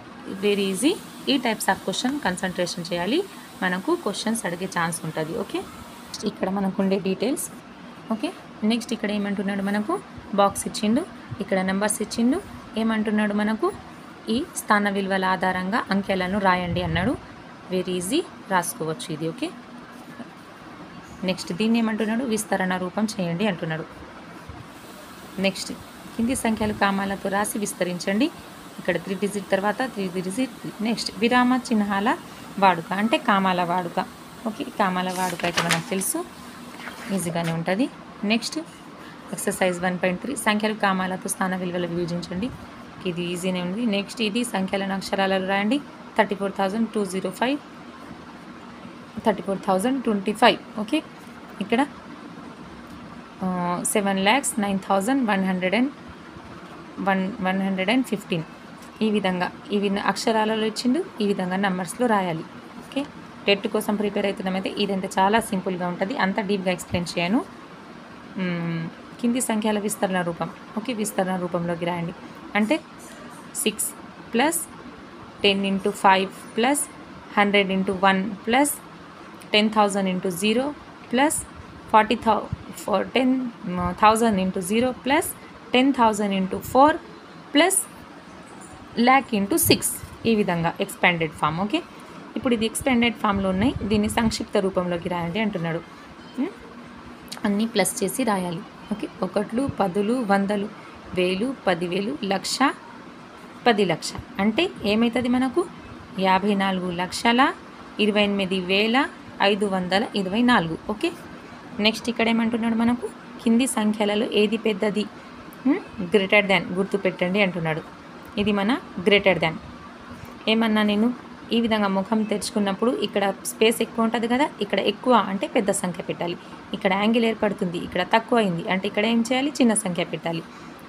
Very easy. ఈ టైప్స్ ఆఫ్ క్వశ్చన్ కన్సన్ట్రేషన్ చేయాలి, మనకు క్వశ్చన్స్ అడిగే ఛాన్స్ ఉంటుంది. ఓకే, ఇక్కడ మనకు ఉండే డీటెయిల్స్. ఓకే, నెక్స్ట్ ఇక్కడ ఏమంటున్నాడు మనకు, బాక్స్ ఇచ్చిండు, ఇక్కడ నెంబర్స్ ఇచ్చిండు. ఏమంటున్నాడు మనకు, ఈ స్థాన విలువల ఆధారంగా అంకెలను రాయండి అన్నాడు. వెరీ ఈజీ, రాసుకోవచ్చు ఇది. ఓకే, నెక్స్ట్ దీన్ని ఏమంటున్నాడు, విస్తరణ రూపం చేయండి అంటున్నాడు. నెక్స్ట్ కింది సంఖ్యలు కామాలతో రాసి విస్తరించండి. ఇక్కడ 3 డిజిట్ తర్వాత 3 డిజిట్. నెక్స్ట్ విరామ చిహ్నాల వాడుక అంటే కామాల వాడుక. ఓకే, కామాల వాడుక అయితే మనకు తెలుసు, ఈజీగానే ఉంటుంది. నెక్స్ట్ ఎక్సర్సైజ్ 1.3 సంఖ్యలు కామాలతో స్థాన విలువలు విభజించండి. ఇది ఈజీనే ఉంది. నెక్స్ట్ ఇది సంఖ్యలను అక్షరాలలో రాయండి. 34,205, 34,025. ఓకే, ఇక్కడ 7,09,115. ఈ విధంగా ఇవి అక్షరాలలో ఇచ్చిండు, ఈ విధంగా నంబర్స్లో రాయాలి. ఓకే, టెట్ కోసం ప్రిపేర్ అవుతున్నామైతే ఇదంటే చాలా సింపుల్గా ఉంటుంది, అంత డీప్గా ఎక్స్ప్లెయిన్ చేయను. కింది సంఖ్యల విస్తరణ రూపం. ఓకే, విస్తరణ రూపంలోకి రాయండి. అంటే 6 + 10 × 5 + 100 × 1 + 10,000 × 0 + 10,000 × 0 + 10,000 × 4 + lakh × 6. ఈ విధంగా ఎక్స్పాండెడ్ ఫామ్. ఓకే, ఇప్పుడు ఇది ఎక్స్పాండెడ్ ఫామ్లో ఉన్నాయి, దీన్ని సంక్షిప్త రూపంలోకి రాయండి అంటున్నాడు. అన్నీ ప్లస్ చేసి రాయాలి. ఓకే, 1, 10, 100, 1000, 10,000, 1,00,000, 10,00,000 అంటే ఏమవుతుంది మనకు, 54,28,524. ఓకే, నెక్స్ట్ ఇక్కడ ఏమంటున్నాడు మనకు, కింది సంఖ్యలలో ఏది పెద్దది, గ్రేటర్ దాన్ గుర్తుపెట్టండి అంటున్నాడు. ఇది మన గ్రేటర్ దాన్. ఏమన్నా నేను ఈ విధంగా ముఖం తెరుచుకున్నప్పుడు ఇక్కడ స్పేస్ ఎక్కువ ఉంటుంది కదా, ఇక్కడ ఎక్కువ అంటే పెద్ద సంఖ్య పెట్టాలి. ఇక్కడ యాంగిల్ ఏర్పడుతుంది, ఇక్కడ తక్కువ అయింది అంటే ఇక్కడ ఏం చేయాలి, చిన్న సంఖ్య పెట్టాలి.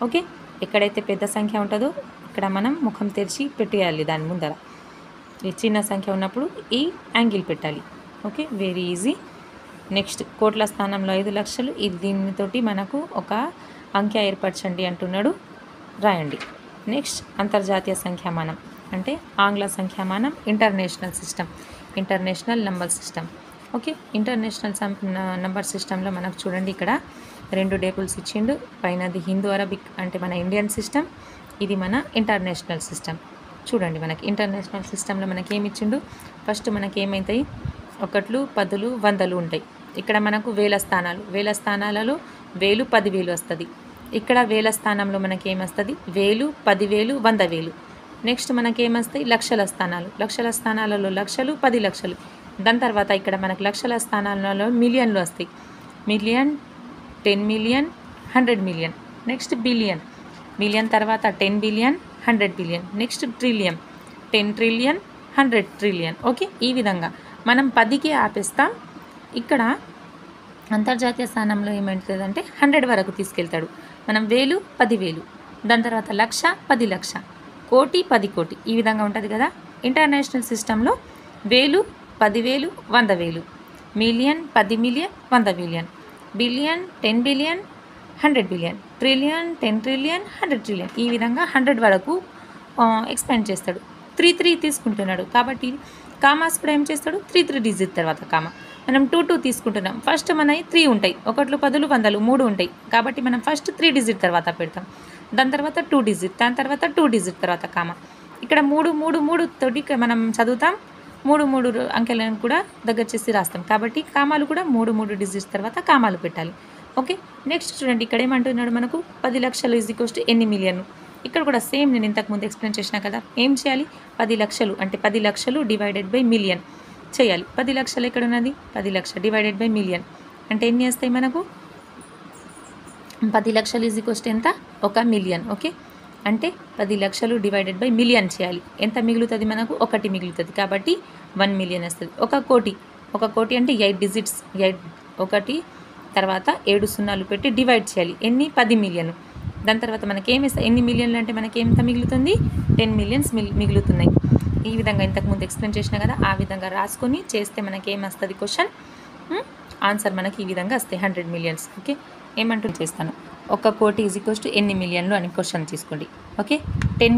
ఓకే, ఎక్కడైతే పెద్ద సంఖ్య ఉంటుందో ఇక్కడ మనం ముఖం తెరిచి పెట్టేయాలి దాని ముందర. ఈ చిన్న సంఖ్య ఉన్నప్పుడు ఈ యాంగిల్ పెట్టాలి. Okay, very easy. నెక్స్ట్ కోట్ల స్థానంలో 5 లక్షలు. ఇది దీనితోటి మనకు ఒక అంకె ఏర్పరచండి అంటున్నాడు, రాయండి. నెక్స్ట్ అంతర్జాతీయ సంఖ్యామానం అంటే ఆంగ్ల సంఖ్యామానం, international system, international number system. Okay, international number సిస్టంలో మనకు చూడండి ఇక్కడ 2 టేబుల్స్ ఇచ్చిండు. పైనది హిందూ అరబిక్ అంటే మన ఇండియన్ సిస్టమ్, ఇది మన ఇంటర్నేషనల్ సిస్టమ్. చూడండి మనకి ఇంటర్నేషనల్ సిస్టంలో మనకి ఏమి ఇచ్చిండు, ఫస్ట్ మనకి ఏమవుతాయి, 1, 10, 100 ఉంటాయి. ఇక్కడ మనకు వేల స్థానాలు, వేల స్థానాలలో 1000, 10,000 వస్తుంది. ఇక్కడ వేల స్థానంలో మనకి ఏమొస్తుంది, 1000, 10,000, 100,000. నెక్స్ట్ మనకి ఏమొస్తాయి, లక్షల స్థానాలు, లక్షల స్థానాలలో లక్షలు, 10 లక్షలు. దాని తర్వాత ఇక్కడ మనకు లక్షల స్థానాలలో మిలియన్లు వస్తాయి. Million, 10 million, 100 million. Next billion, million తర్వాత 10 billion, 100 billion. Next trillion, 10 trillion, 100 trillion. Okay, ఈ విధంగా మనం 10కే ఆపేస్తాం. ఇక్కడ అంతర్జాతీయ స్థానంలో ఏమంటుందంటే 100 వరకు తీసుకెళ్తాడు. మనం 1000, 10,000, దాని తర్వాత లక్ష, 10 లక్ష, కోటి, 10 కోటి, ఈ విధంగా ఉంటుంది కదా. ఇంటర్నేషనల్ సిస్టంలో 1000, 10,000, 100,000, million, 10 million, 100 million, billion, 10 billion, 100 billion, trillion, 10 trillion, 100 trillion, ఈ విధంగా 100 వరకు ఎక్స్పాండ్ చేస్తాడు. 3 తీసుకుంటున్నాడు కాబట్టి కామాస్ కూడా ఏం చేస్తాడు, 3 డిజిట్ తర్వాత కామా. మనం 2 తీసుకుంటున్నాం, ఫస్ట్ మనవి 3 ఉంటాయి, 1, 10, 100, 3 ఉంటాయి కాబట్టి మనం ఫస్ట్ 3 డిజిట్ తర్వాత పెడతాం. దాని తర్వాత 2 డిజిట్, దాని తర్వాత 2 డిజిట్ తర్వాత కామా. ఇక్కడ 3 తోటి మనం చదువుతాం, 3 అంకెలను కూడా దగ్గర చేసి రాస్తాం కాబట్టి కామాలు కూడా 3 డిజిట్స్ తర్వాత కామాలు పెట్టాలి. ఓకే, నెక్స్ట్ చూడండి ఇక్కడ ఏమంటున్నాడు మనకు, 10 లక్షలు = ఎన్ని మిలియన్. ఇక్కడ కూడా సేమ్ నేను ఇంతకుముందు ఎక్స్ప్లెయిన్ చేసినా కదా, ఏం చేయాలి, 10 లక్షలు అంటే 10 లక్షలు డివైడెడ్ బై మిలియన్ చేయాలి. 10 లక్షలు ఎక్కడ ఉన్నది, 10 లక్షలు డివైడెడ్ బై మిలియన్ అంటే ఎన్ని వస్తాయి మనకు, 10 లక్షలు = ఎంత, 1 మిలియన్. ఓకే, అంటే 10 లక్షలు డివైడెడ్ బై మిలియన్ చేయాలి. ఎంత మిగులుతుంది మనకు, 1 మిగులుతుంది కాబట్టి 1 మిలియన్ వస్తుంది. 1 కోటి అంటే 8 డిజిట్స్, 1 తర్వాత 7 సున్నాలు పెట్టి డివైడ్ చేయాలి. ఎన్ని, 10 మిలియన్. దాని తర్వాత మనకి ఏమి ఎన్ని మిలియన్లు అంటే మనకి ఎంత మిగులుతుంది, 10 మిలియన్స్ మిగులుతున్నాయి. ఈ విధంగా ఇంతకుముందు ఎక్స్ప్లెయిన్ చేసినా కదా, ఆ విధంగా రాసుకొని చేస్తే మనకి ఏమొస్తుంది క్వశ్చన్, ఆన్సర్ మనకి ఈ విధంగా వస్తాయి 100 మిలియన్స్. ఓకే, ఏమంటూ చేస్తాను, 1 కోటి ఈజ్ ఈక్వల్స్ టు ఎన్ని మిలియన్లు అని క్వశ్చన్ తీసుకోండి. ఓకే, 10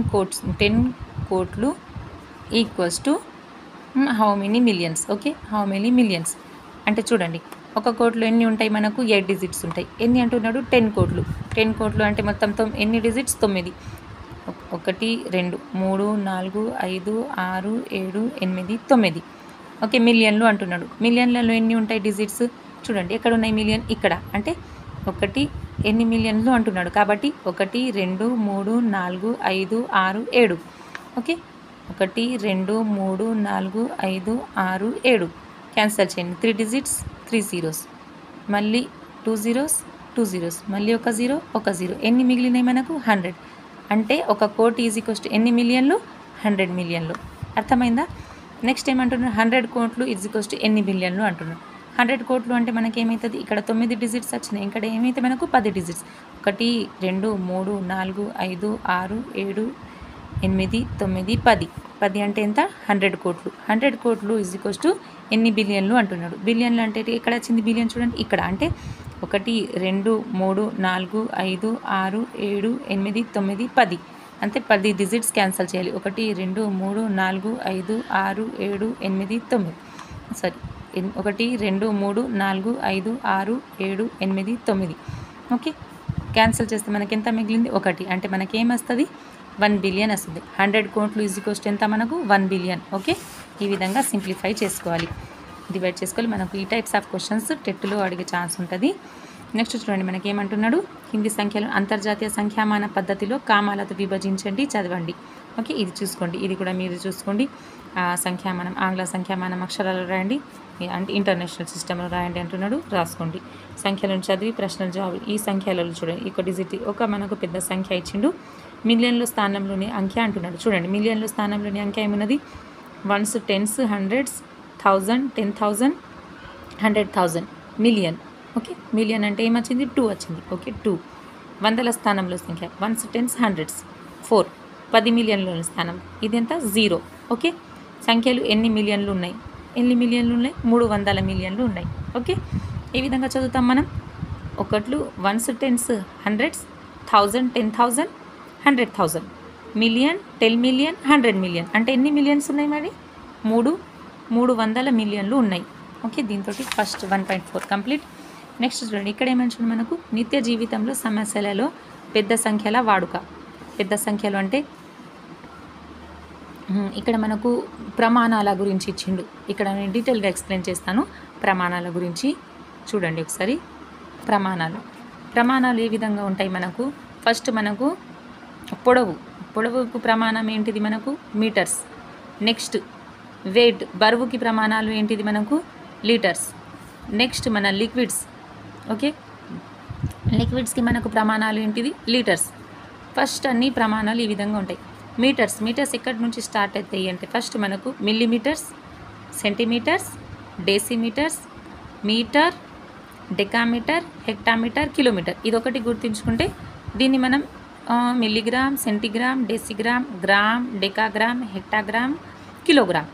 కోట్లు equals to how many millions. Okay, how many millions అంటే చూడండి, 1 కోట్లో ఎన్ని ఉంటాయి మనకు, 8 డిజిట్స్ ఉంటాయి. ఎన్ని అంటున్నాడు, 10 కోట్లు. 10 కోట్లు అంటే మొత్తం ఎన్ని డిజిట్స్, 9. 1 2 3 4 5 6 7 8 9. ఓకే, మిలియన్లు అంటున్నాడు. మిలియన్లలో ఎన్ని ఉంటాయి డిజిట్స్, చూడండి ఎక్కడ ఉన్నాయి మిలియన్, ఇక్కడ. అంటే 1 ఎన్ని మిలియన్లు అంటున్నాడు కాబట్టి 1 2 3 4 5 6 7. ఓకే, 1 2 3 4 5 6 7 క్యాన్సిల్ చేయండి. 3 డిజిట్స్ 3 జీరోస్, మళ్ళీ 2 జీరోస్ 2 జీరోస్, మళ్ళీ 1 జీరో 1 జీరో. ఎన్ని మిగిలినాయి మనకు, 100. అంటే 1 కోటి ఈజ్ ఈక్వల్స్ టు ఎన్ని మిలియన్లు, 100 మిలియన్లు. అర్థమైందా? నెక్స్ట్ ఏమంటున్నారు, 100 కోట్లు ఈజ్ ఈక్వల్స్ టు ఎన్ని బిలియన్లు అంటున్నారు. 100 కోట్లు అంటే మనకి ఏమవుతుంది, ఇక్కడ 9 డిజిట్స్ వచ్చినాయి, ఇక్కడ ఏమైతే మనకు 10 డిజిట్స్. 1 2 3 4 5 6 7 8 9 10. 10 అంటే ఎంత, 100 కోట్లు. 100 కోట్లు ఈజ్ ఈక్వల్స్ టు ఎన్ని బిలియన్లు అంటున్నాడు. బిలియన్లు అంటే ఎక్కడ వచ్చింది బిలియన్, చూడండి ఇక్కడ. అంటే 1 2 3 4 5 6 7 8 9 10. అంటే 10 డిజిట్స్ క్యాన్సిల్ చేయాలి. 1 2 3 4 5 6 7 8 9. సారీ, 1 2 3 4 5 6 7 8 9. ఓకే, క్యాన్సిల్ చేస్తే మనకి ఎంత మిగిలింది, 1. అంటే మనకి ఏమొస్తుంది, 1 బిలియన్ వస్తుంది. 100 కోట్లు ఈజ్ ఈక్వల్స్ టు ఎంత మనకు, 1 బిలియన్. ఓకే, ఈ విధంగా సింప్లిఫై చేసుకోవాలి, డివైడ్ చేసుకోవాలి. మనకు ఈ టైప్స్ ఆఫ్ క్వశ్చన్స్ టెట్లో అడిగే ఛాన్స్ ఉంటుంది. నెక్స్ట్ చూడండి, మనకి ఏమంటున్నాడు, కింది సంఖ్యలు అంతర్జాతీయ సంఖ్యామాన పద్ధతిలో కామాలతో విభజించండి, చదవండి. ఓకే, ఇది చూసుకోండి, ఇది కూడా మీరు చూసుకోండి. సంఖ్యామానం, ఆంగ్ల సంఖ్యామానం అక్షరాలు రాయండి, అంటే ఇంటర్నేషనల్ సిస్టంలో రాయండి అంటున్నాడు, రాసుకోండి. సంఖ్యలను చదివి ప్రశ్నలు జవాబు. ఈ సంఖ్యలలో చూడండి, ఒక డిజిట్, ఒక మనకు పెద్ద సంఖ్య ఇచ్చిండు, మిలియన్ల స్థానంలోని అంకె అంటున్నాడు. చూడండి, మిలియన్ల స్థానంలోని అంకె ఏమున్నది, 1s 10s 100s 1000 10,000 100,000 million. Okay, million అంటే ఏమొచ్చింది, 2 వచ్చింది. ఓకే, 2. వందల స్థానంలో సంఖ్య 1s 10s 100s 4. 10 మిలియన్లోని స్థానం ఇది ఎంత, 0. ఓకే, సంఖ్యలు ఎన్ని మిలియన్లు ఉన్నాయి, 300 మిలియన్లు ఉన్నాయి. ఓకే, ఈ విధంగా చదువుతాం మనం. 1s 10s 100s 1000 10,000 100,000 million 10 million 100 million. అంటే ఎన్ని మిలియన్స్ ఉన్నాయి మరి, 300 మిలియన్లు ఉన్నాయి. ఓకే, దీంతో ఫస్ట్ 1.4 కంప్లీట్. నెక్స్ట్ చూడండి, ఇక్కడ ఏమంటుంది మనకు, నిత్య జీవితంలో సమస్యలలో పెద్ద సంఖ్యల వాడుక. పెద్ద సంఖ్యలు అంటే ఇక్కడ మనకు ప్రమాణాల గురించి ఇచ్చిండు. ఇక్కడ నేను డీటెయిల్గా ఎక్స్ప్లెయిన్ చేస్తాను ప్రమాణాల గురించి. చూడండి ఒకసారి, ప్రమాణాలు ఏ విధంగా ఉంటాయి మనకు. ఫస్ట్ మనకు పొడవుకు ప్రమాణం ఏంటిది మనకు, మీటర్స్. నెక్స్ట్ వెయిట్, బరువుకి ప్రమాణాలు ఏంటిది మనకు, లీటర్స్. నెక్స్ట్ మన లిక్విడ్స్. ఓకే, లిక్విడ్స్కి మనకు ప్రమాణాలు ఏంటిది, లీటర్స్. ఫస్ట్ అన్ని ప్రమాణాలు ఈ విధంగా ఉంటాయి. మీటర్స్ ఎక్కడి నుంచి స్టార్ట్ అవుతాయి అంటే, ఫస్ట్ మనకు millimetres, centimetres, decimetres, metre, decametre, hectometre, kilometre. ఇదొకటి గుర్తుంచుకుంటే దీన్ని మనం milligram, centigram, decigram, gram, decagram, hectogram, kilogram.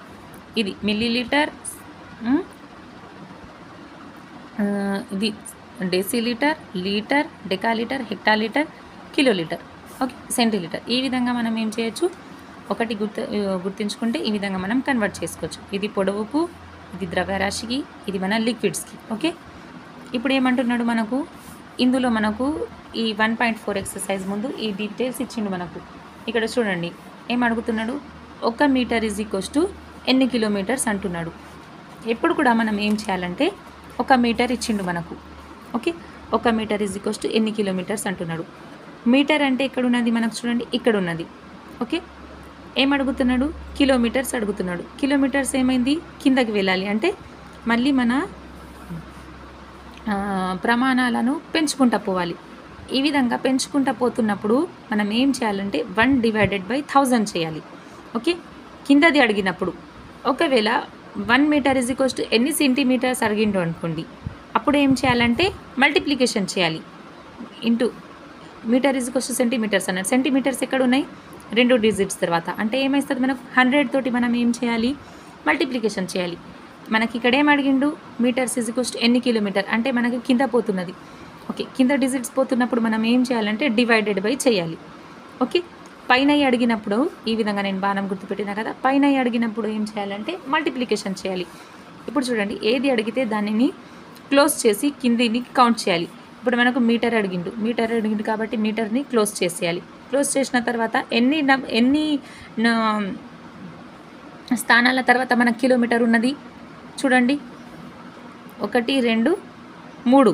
ఇది మిల్లీలీటర్, ఇది decilitre, litre, decalitre, hectolitre, kilolitre. Okay, centilitre. ఈ విధంగా మనం ఏం చేయొచ్చు, ఒకటి గుర్తుంచుకుంటే ఈ విధంగా మనం కన్వర్ట్ చేసుకోవచ్చు. ఇది పొడవుకు, ఇది ద్రవ్యరాశికి, ఇది మన లిక్విడ్స్కి. ఓకే, ఇప్పుడు ఏమంటున్నాడు మనకు, ఇందులో మనకు ఈ 1.4 ఎక్సర్సైజ్ ముందు ఈ డీటెయిల్స్ ఇచ్చిండు మనకు. ఇక్కడ చూడండి ఏం అడుగుతున్నాడు, 1 మీటర్ ఈజ్ ఈక్వల్స్ టు ఎన్ని కిలోమీటర్స్ అంటున్నాడు. ఎప్పుడు కూడా మనం ఏం చేయాలంటే, 1 మీటర్ ఇచ్చిండు మనకు. Okay, 1 metre is equals to ఎన్ని కిలోమీటర్స్ అంటున్నాడు. మీటర్ అంటే ఎక్కడ ఉన్నది మనకు, చూడండి ఇక్కడ ఉన్నది. ఓకే, ఏం అడుగుతున్నాడు, కిలోమీటర్స్ అడుగుతున్నాడు. కిలోమీటర్స్ ఏమైంది, కిందకి వెళ్ళాలి అంటే మళ్ళీ మన ప్రమాణాలను పెంచుకుంటూ పోవాలి. ఈ విధంగా పెంచుకుంటూ పోతున్నప్పుడు మనం ఏం చేయాలంటే 1/1000 చేయాలి. ఓకే, కిందది అడిగినప్పుడు ఒకవేళ 1 మీటర్ ఈజ్ ఈక్వల్స్ టు ఎన్ని సెంటీమీటర్స్ అడిగిండు అనుకోండి, అప్పుడు ఏం చేయాలంటే మల్టిప్లికేషన్ చేయాలి. Into metre is equals to centimetres అన్నారు. సెంటీమీటర్స్ ఎక్కడ ఉన్నాయి, 2 డిజిట్స్ తర్వాత అంటే ఏమైస్తుంది మనకు 100 తోటి మనం ఏం చేయాలి మల్టిప్లికేషన్ చేయాలి. మనకి ఇక్కడ ఏం అడిగిండు మీటర్స్ ఈజ్ ఈక్వల్స్ టు ఎన్ని కిలోమీటర్ అంటే మనకి కింద పోతున్నది. ఓకే కింద డిజిట్స్ పోతున్నప్పుడు మనం ఏం చేయాలంటే డివైడెడ్ బై చేయాలి. ఓకే పైన అడిగినప్పుడు ఈ విధంగా నేను బాణం గుర్తుపెట్టినా కదా, పైన అడిగినప్పుడు ఏం చేయాలంటే మల్టిప్లికేషన్ చేయాలి. ఇప్పుడు చూడండి ఏది అడిగితే దానిని క్లోజ్ చేసి కిందిని కౌంట్ చేయాలి. ఇప్పుడు మనకు మీటర్ అడిగిండు కాబట్టి మీటర్ని క్లోజ్ చేసేయాలి. క్లోజ్ చేసిన తర్వాత ఎన్ని స్థానాల తర్వాత మనకు కిలోమీటర్ ఉన్నది చూడండి 1 2 3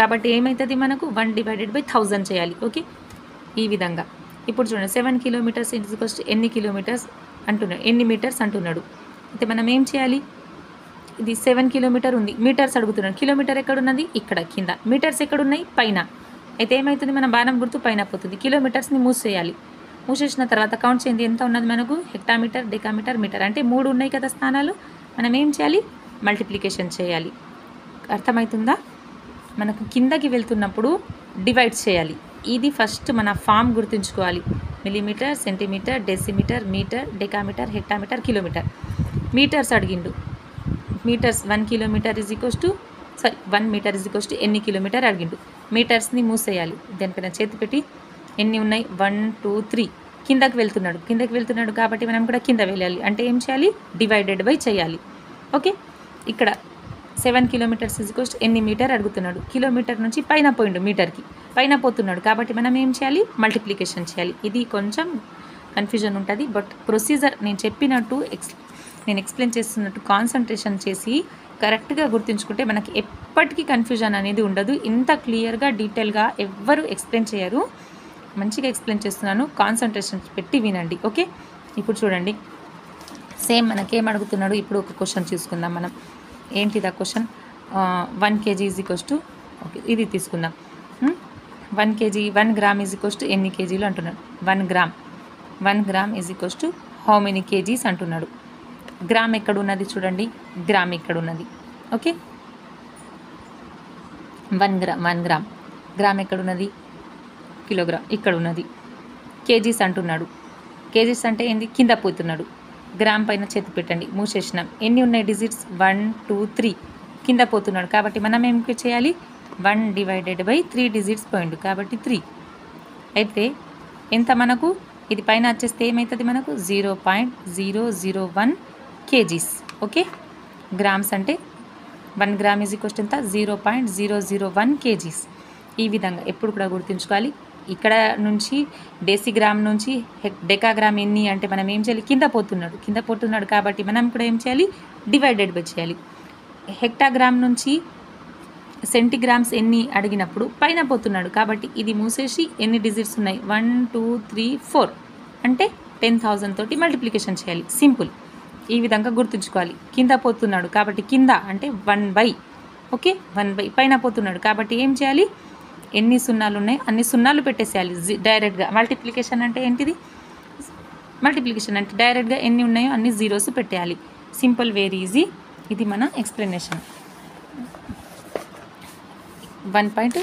కాబట్టి ఏమవుతుంది మనకు 1/1000 చేయాలి. ఓకే ఈ విధంగా ఇప్పుడు చూడండి 7 కిలోమీటర్స్ ఈజ్ ఈక్వల్స్ టు ఎన్ని కిలోమీటర్స్ అంటున్నాడు, ఎన్ని మీటర్స్ అంటున్నాడు. అయితే మనం ఏం చేయాలి, ఇది 7 కిలోమీటర్ ఉంది, మీటర్స్ అడుగుతున్నాడు. కిలోమీటర్ ఎక్కడున్నది ఇక్కడ కింద, మీటర్స్ ఎక్కడున్నాయి పైన. అయితే ఏమవుతుంది మన బాణం గుర్తు పైన పోతుంది. కిలోమీటర్స్ని మూసేయాలి. మూసేసిన తర్వాత కౌంట్ చేయండి ఎంత ఉన్నది మనకు హెక్టామీటర్ డెకామీటర్ మీటర్ అంటే 3 ఉన్నాయి కదా స్థానాలు. మనం ఏం చేయాలి మల్టిప్లికేషన్ చేయాలి. అర్థమవుతుందా? మనకు కిందకి వెళ్తున్నప్పుడు డివైడ్ చేయాలి. ఇది ఫస్ట్ మన ఫామ్ గుర్తుంచుకోవాలి. Millimetre centimetre decimetre metre decametre hectometre kilometre. Metres అడిగిండు, metres 1 kilometre is equals to 1 metre is equals to ఎన్ని కిలోమీటర్ అడిగిండు. మీటర్స్ని మూసేయాలి. దానిపైన చేతి పెట్టి ఎన్ని ఉన్నాయి 1 2 3 కిందకి వెళ్తున్నాడు కాబట్టి మనం కూడా కింద వెళ్ళాలి. అంటే ఏం చేయాలి డివైడెడ్ బై చేయాలి. ఓకే ఇక్కడ 7 కిలోమీటర్స్ ఈజ్ ఈక్వల్స్ టు ఎన్ని మీటర్ అడుగుతున్నాడు. కిలోమీటర్ నుంచి పైన పోయిండు, మీటర్కి పైన పోతున్నాడు కాబట్టి మనం ఏం చేయాలి మల్టిప్లికేషన్ చేయాలి. ఇది కొంచెం కన్ఫ్యూజన్ ఉంటుంది. బట్ ప్రొసీజర్ నేను చెప్పినట్టు నేను ఎక్స్ప్లెయిన్ చేస్తున్నట్టు కాన్సన్ట్రేషన్ చేసి కరెక్ట్గా గుర్తుంచుకుంటే మనకి ఎప్పటికీ కన్ఫ్యూజన్ అనేది ఉండదు. ఇంత క్లియర్గా డీటెయిల్గా ఎవ్వరు ఎక్స్ప్లెయిన్ చేయరు. మంచిగా ఎక్స్ప్లెయిన్ చేస్తున్నాను, కాన్సన్ట్రేషన్ పెట్టి వినండి. ఓకే ఇప్పుడు చూడండి సేమ్ మనకేం అడుగుతున్నాడు. ఇప్పుడు ఒక క్వశ్చన్ చూసుకుందాం మనం. ఏంటిది ఆ question 1 kg is equals to okay ఇది తీసుకుందాం. 1 kg 1 gram is equals to ఎన్ని కేజీలు అంటున్నాడు. 1 gram is equals to how many kgs అంటున్నాడు. గ్రామ్ ఎక్కడ ఉన్నది చూడండి, గ్రామ్ ఇక్కడ ఉన్నది. ఓకే 1 గ్రామ్ గ్రామ్ ఎక్కడ ఉన్నది, కిలోగ్రామ్ ఇక్కడ ఉన్నది. కేజీస్ అంటున్నాడు. కేజీస్ అంటే ఏంది కింద పోతున్నాడు. గ్రామ్ పైన చేతి పెట్టండి, మూసేసినాం. ఎన్ని ఉన్నాయి డిజిట్స్ 1 2 3 కింద పోతున్నాడు కాబట్టి మనం ఏం చేయాలి 1/3 డిజిట్స్ పోయిండు కాబట్టి 3. అయితే ఎంత మనకు ఇది పైన వచ్చేస్తే ఏమవుతుంది మనకు 0.001 కేజీస్. ఓకే గ్రామ్స్ అంటే 1 గ్రామ్ ఈజ్ ఈక్వల్స్ ఎంత 0.001 కేజీస్. ఈ విధంగా ఎప్పుడు కూడా గుర్తుంచుకోవాలి. ఇక్కడ నుంచి డెసిగ్రామ్ నుంచి డెకాగ్రామ్ ఎన్ని అంటే మనం ఏం చేయాలి కింద పోతున్నాడు కాబట్టి మనం కూడా ఏం చేయాలి డివైడెడ్ బై చేయాలి. హెక్టాగ్రామ్ నుంచి సెంటీగ్రామ్స్ ఎన్ని అడిగినప్పుడు పైన పోతున్నాడు కాబట్టి ఇది మూసేసి ఎన్ని డిజిట్స్ ఉన్నాయి 1 2 3 4 అంటే 10,000 తోటి మల్టిప్లికేషన్ చేయాలి. సింపుల్. ఈ విధంగా గుర్తుంచుకోవాలి. కింద పోతున్నాడు కాబట్టి కింద అంటే 1/, ఓకే 1/, పైన పోతున్నాడు కాబట్టి ఏం చేయాలి ఎన్ని సున్నాలు ఉన్నాయి అన్ని సున్నాలు పెట్టేసేయాలి డైరెక్ట్గా. మల్టిప్లికేషన్ అంటే ఏంటిది, మల్టిప్లికేషన్ అంటే డైరెక్ట్గా ఎన్ని ఉన్నాయో అన్ని జీరోస్ పెట్టేయాలి. Simple, very easy. ఇది మన ఎక్స్ప్లెనేషన్. 1 పాయింట్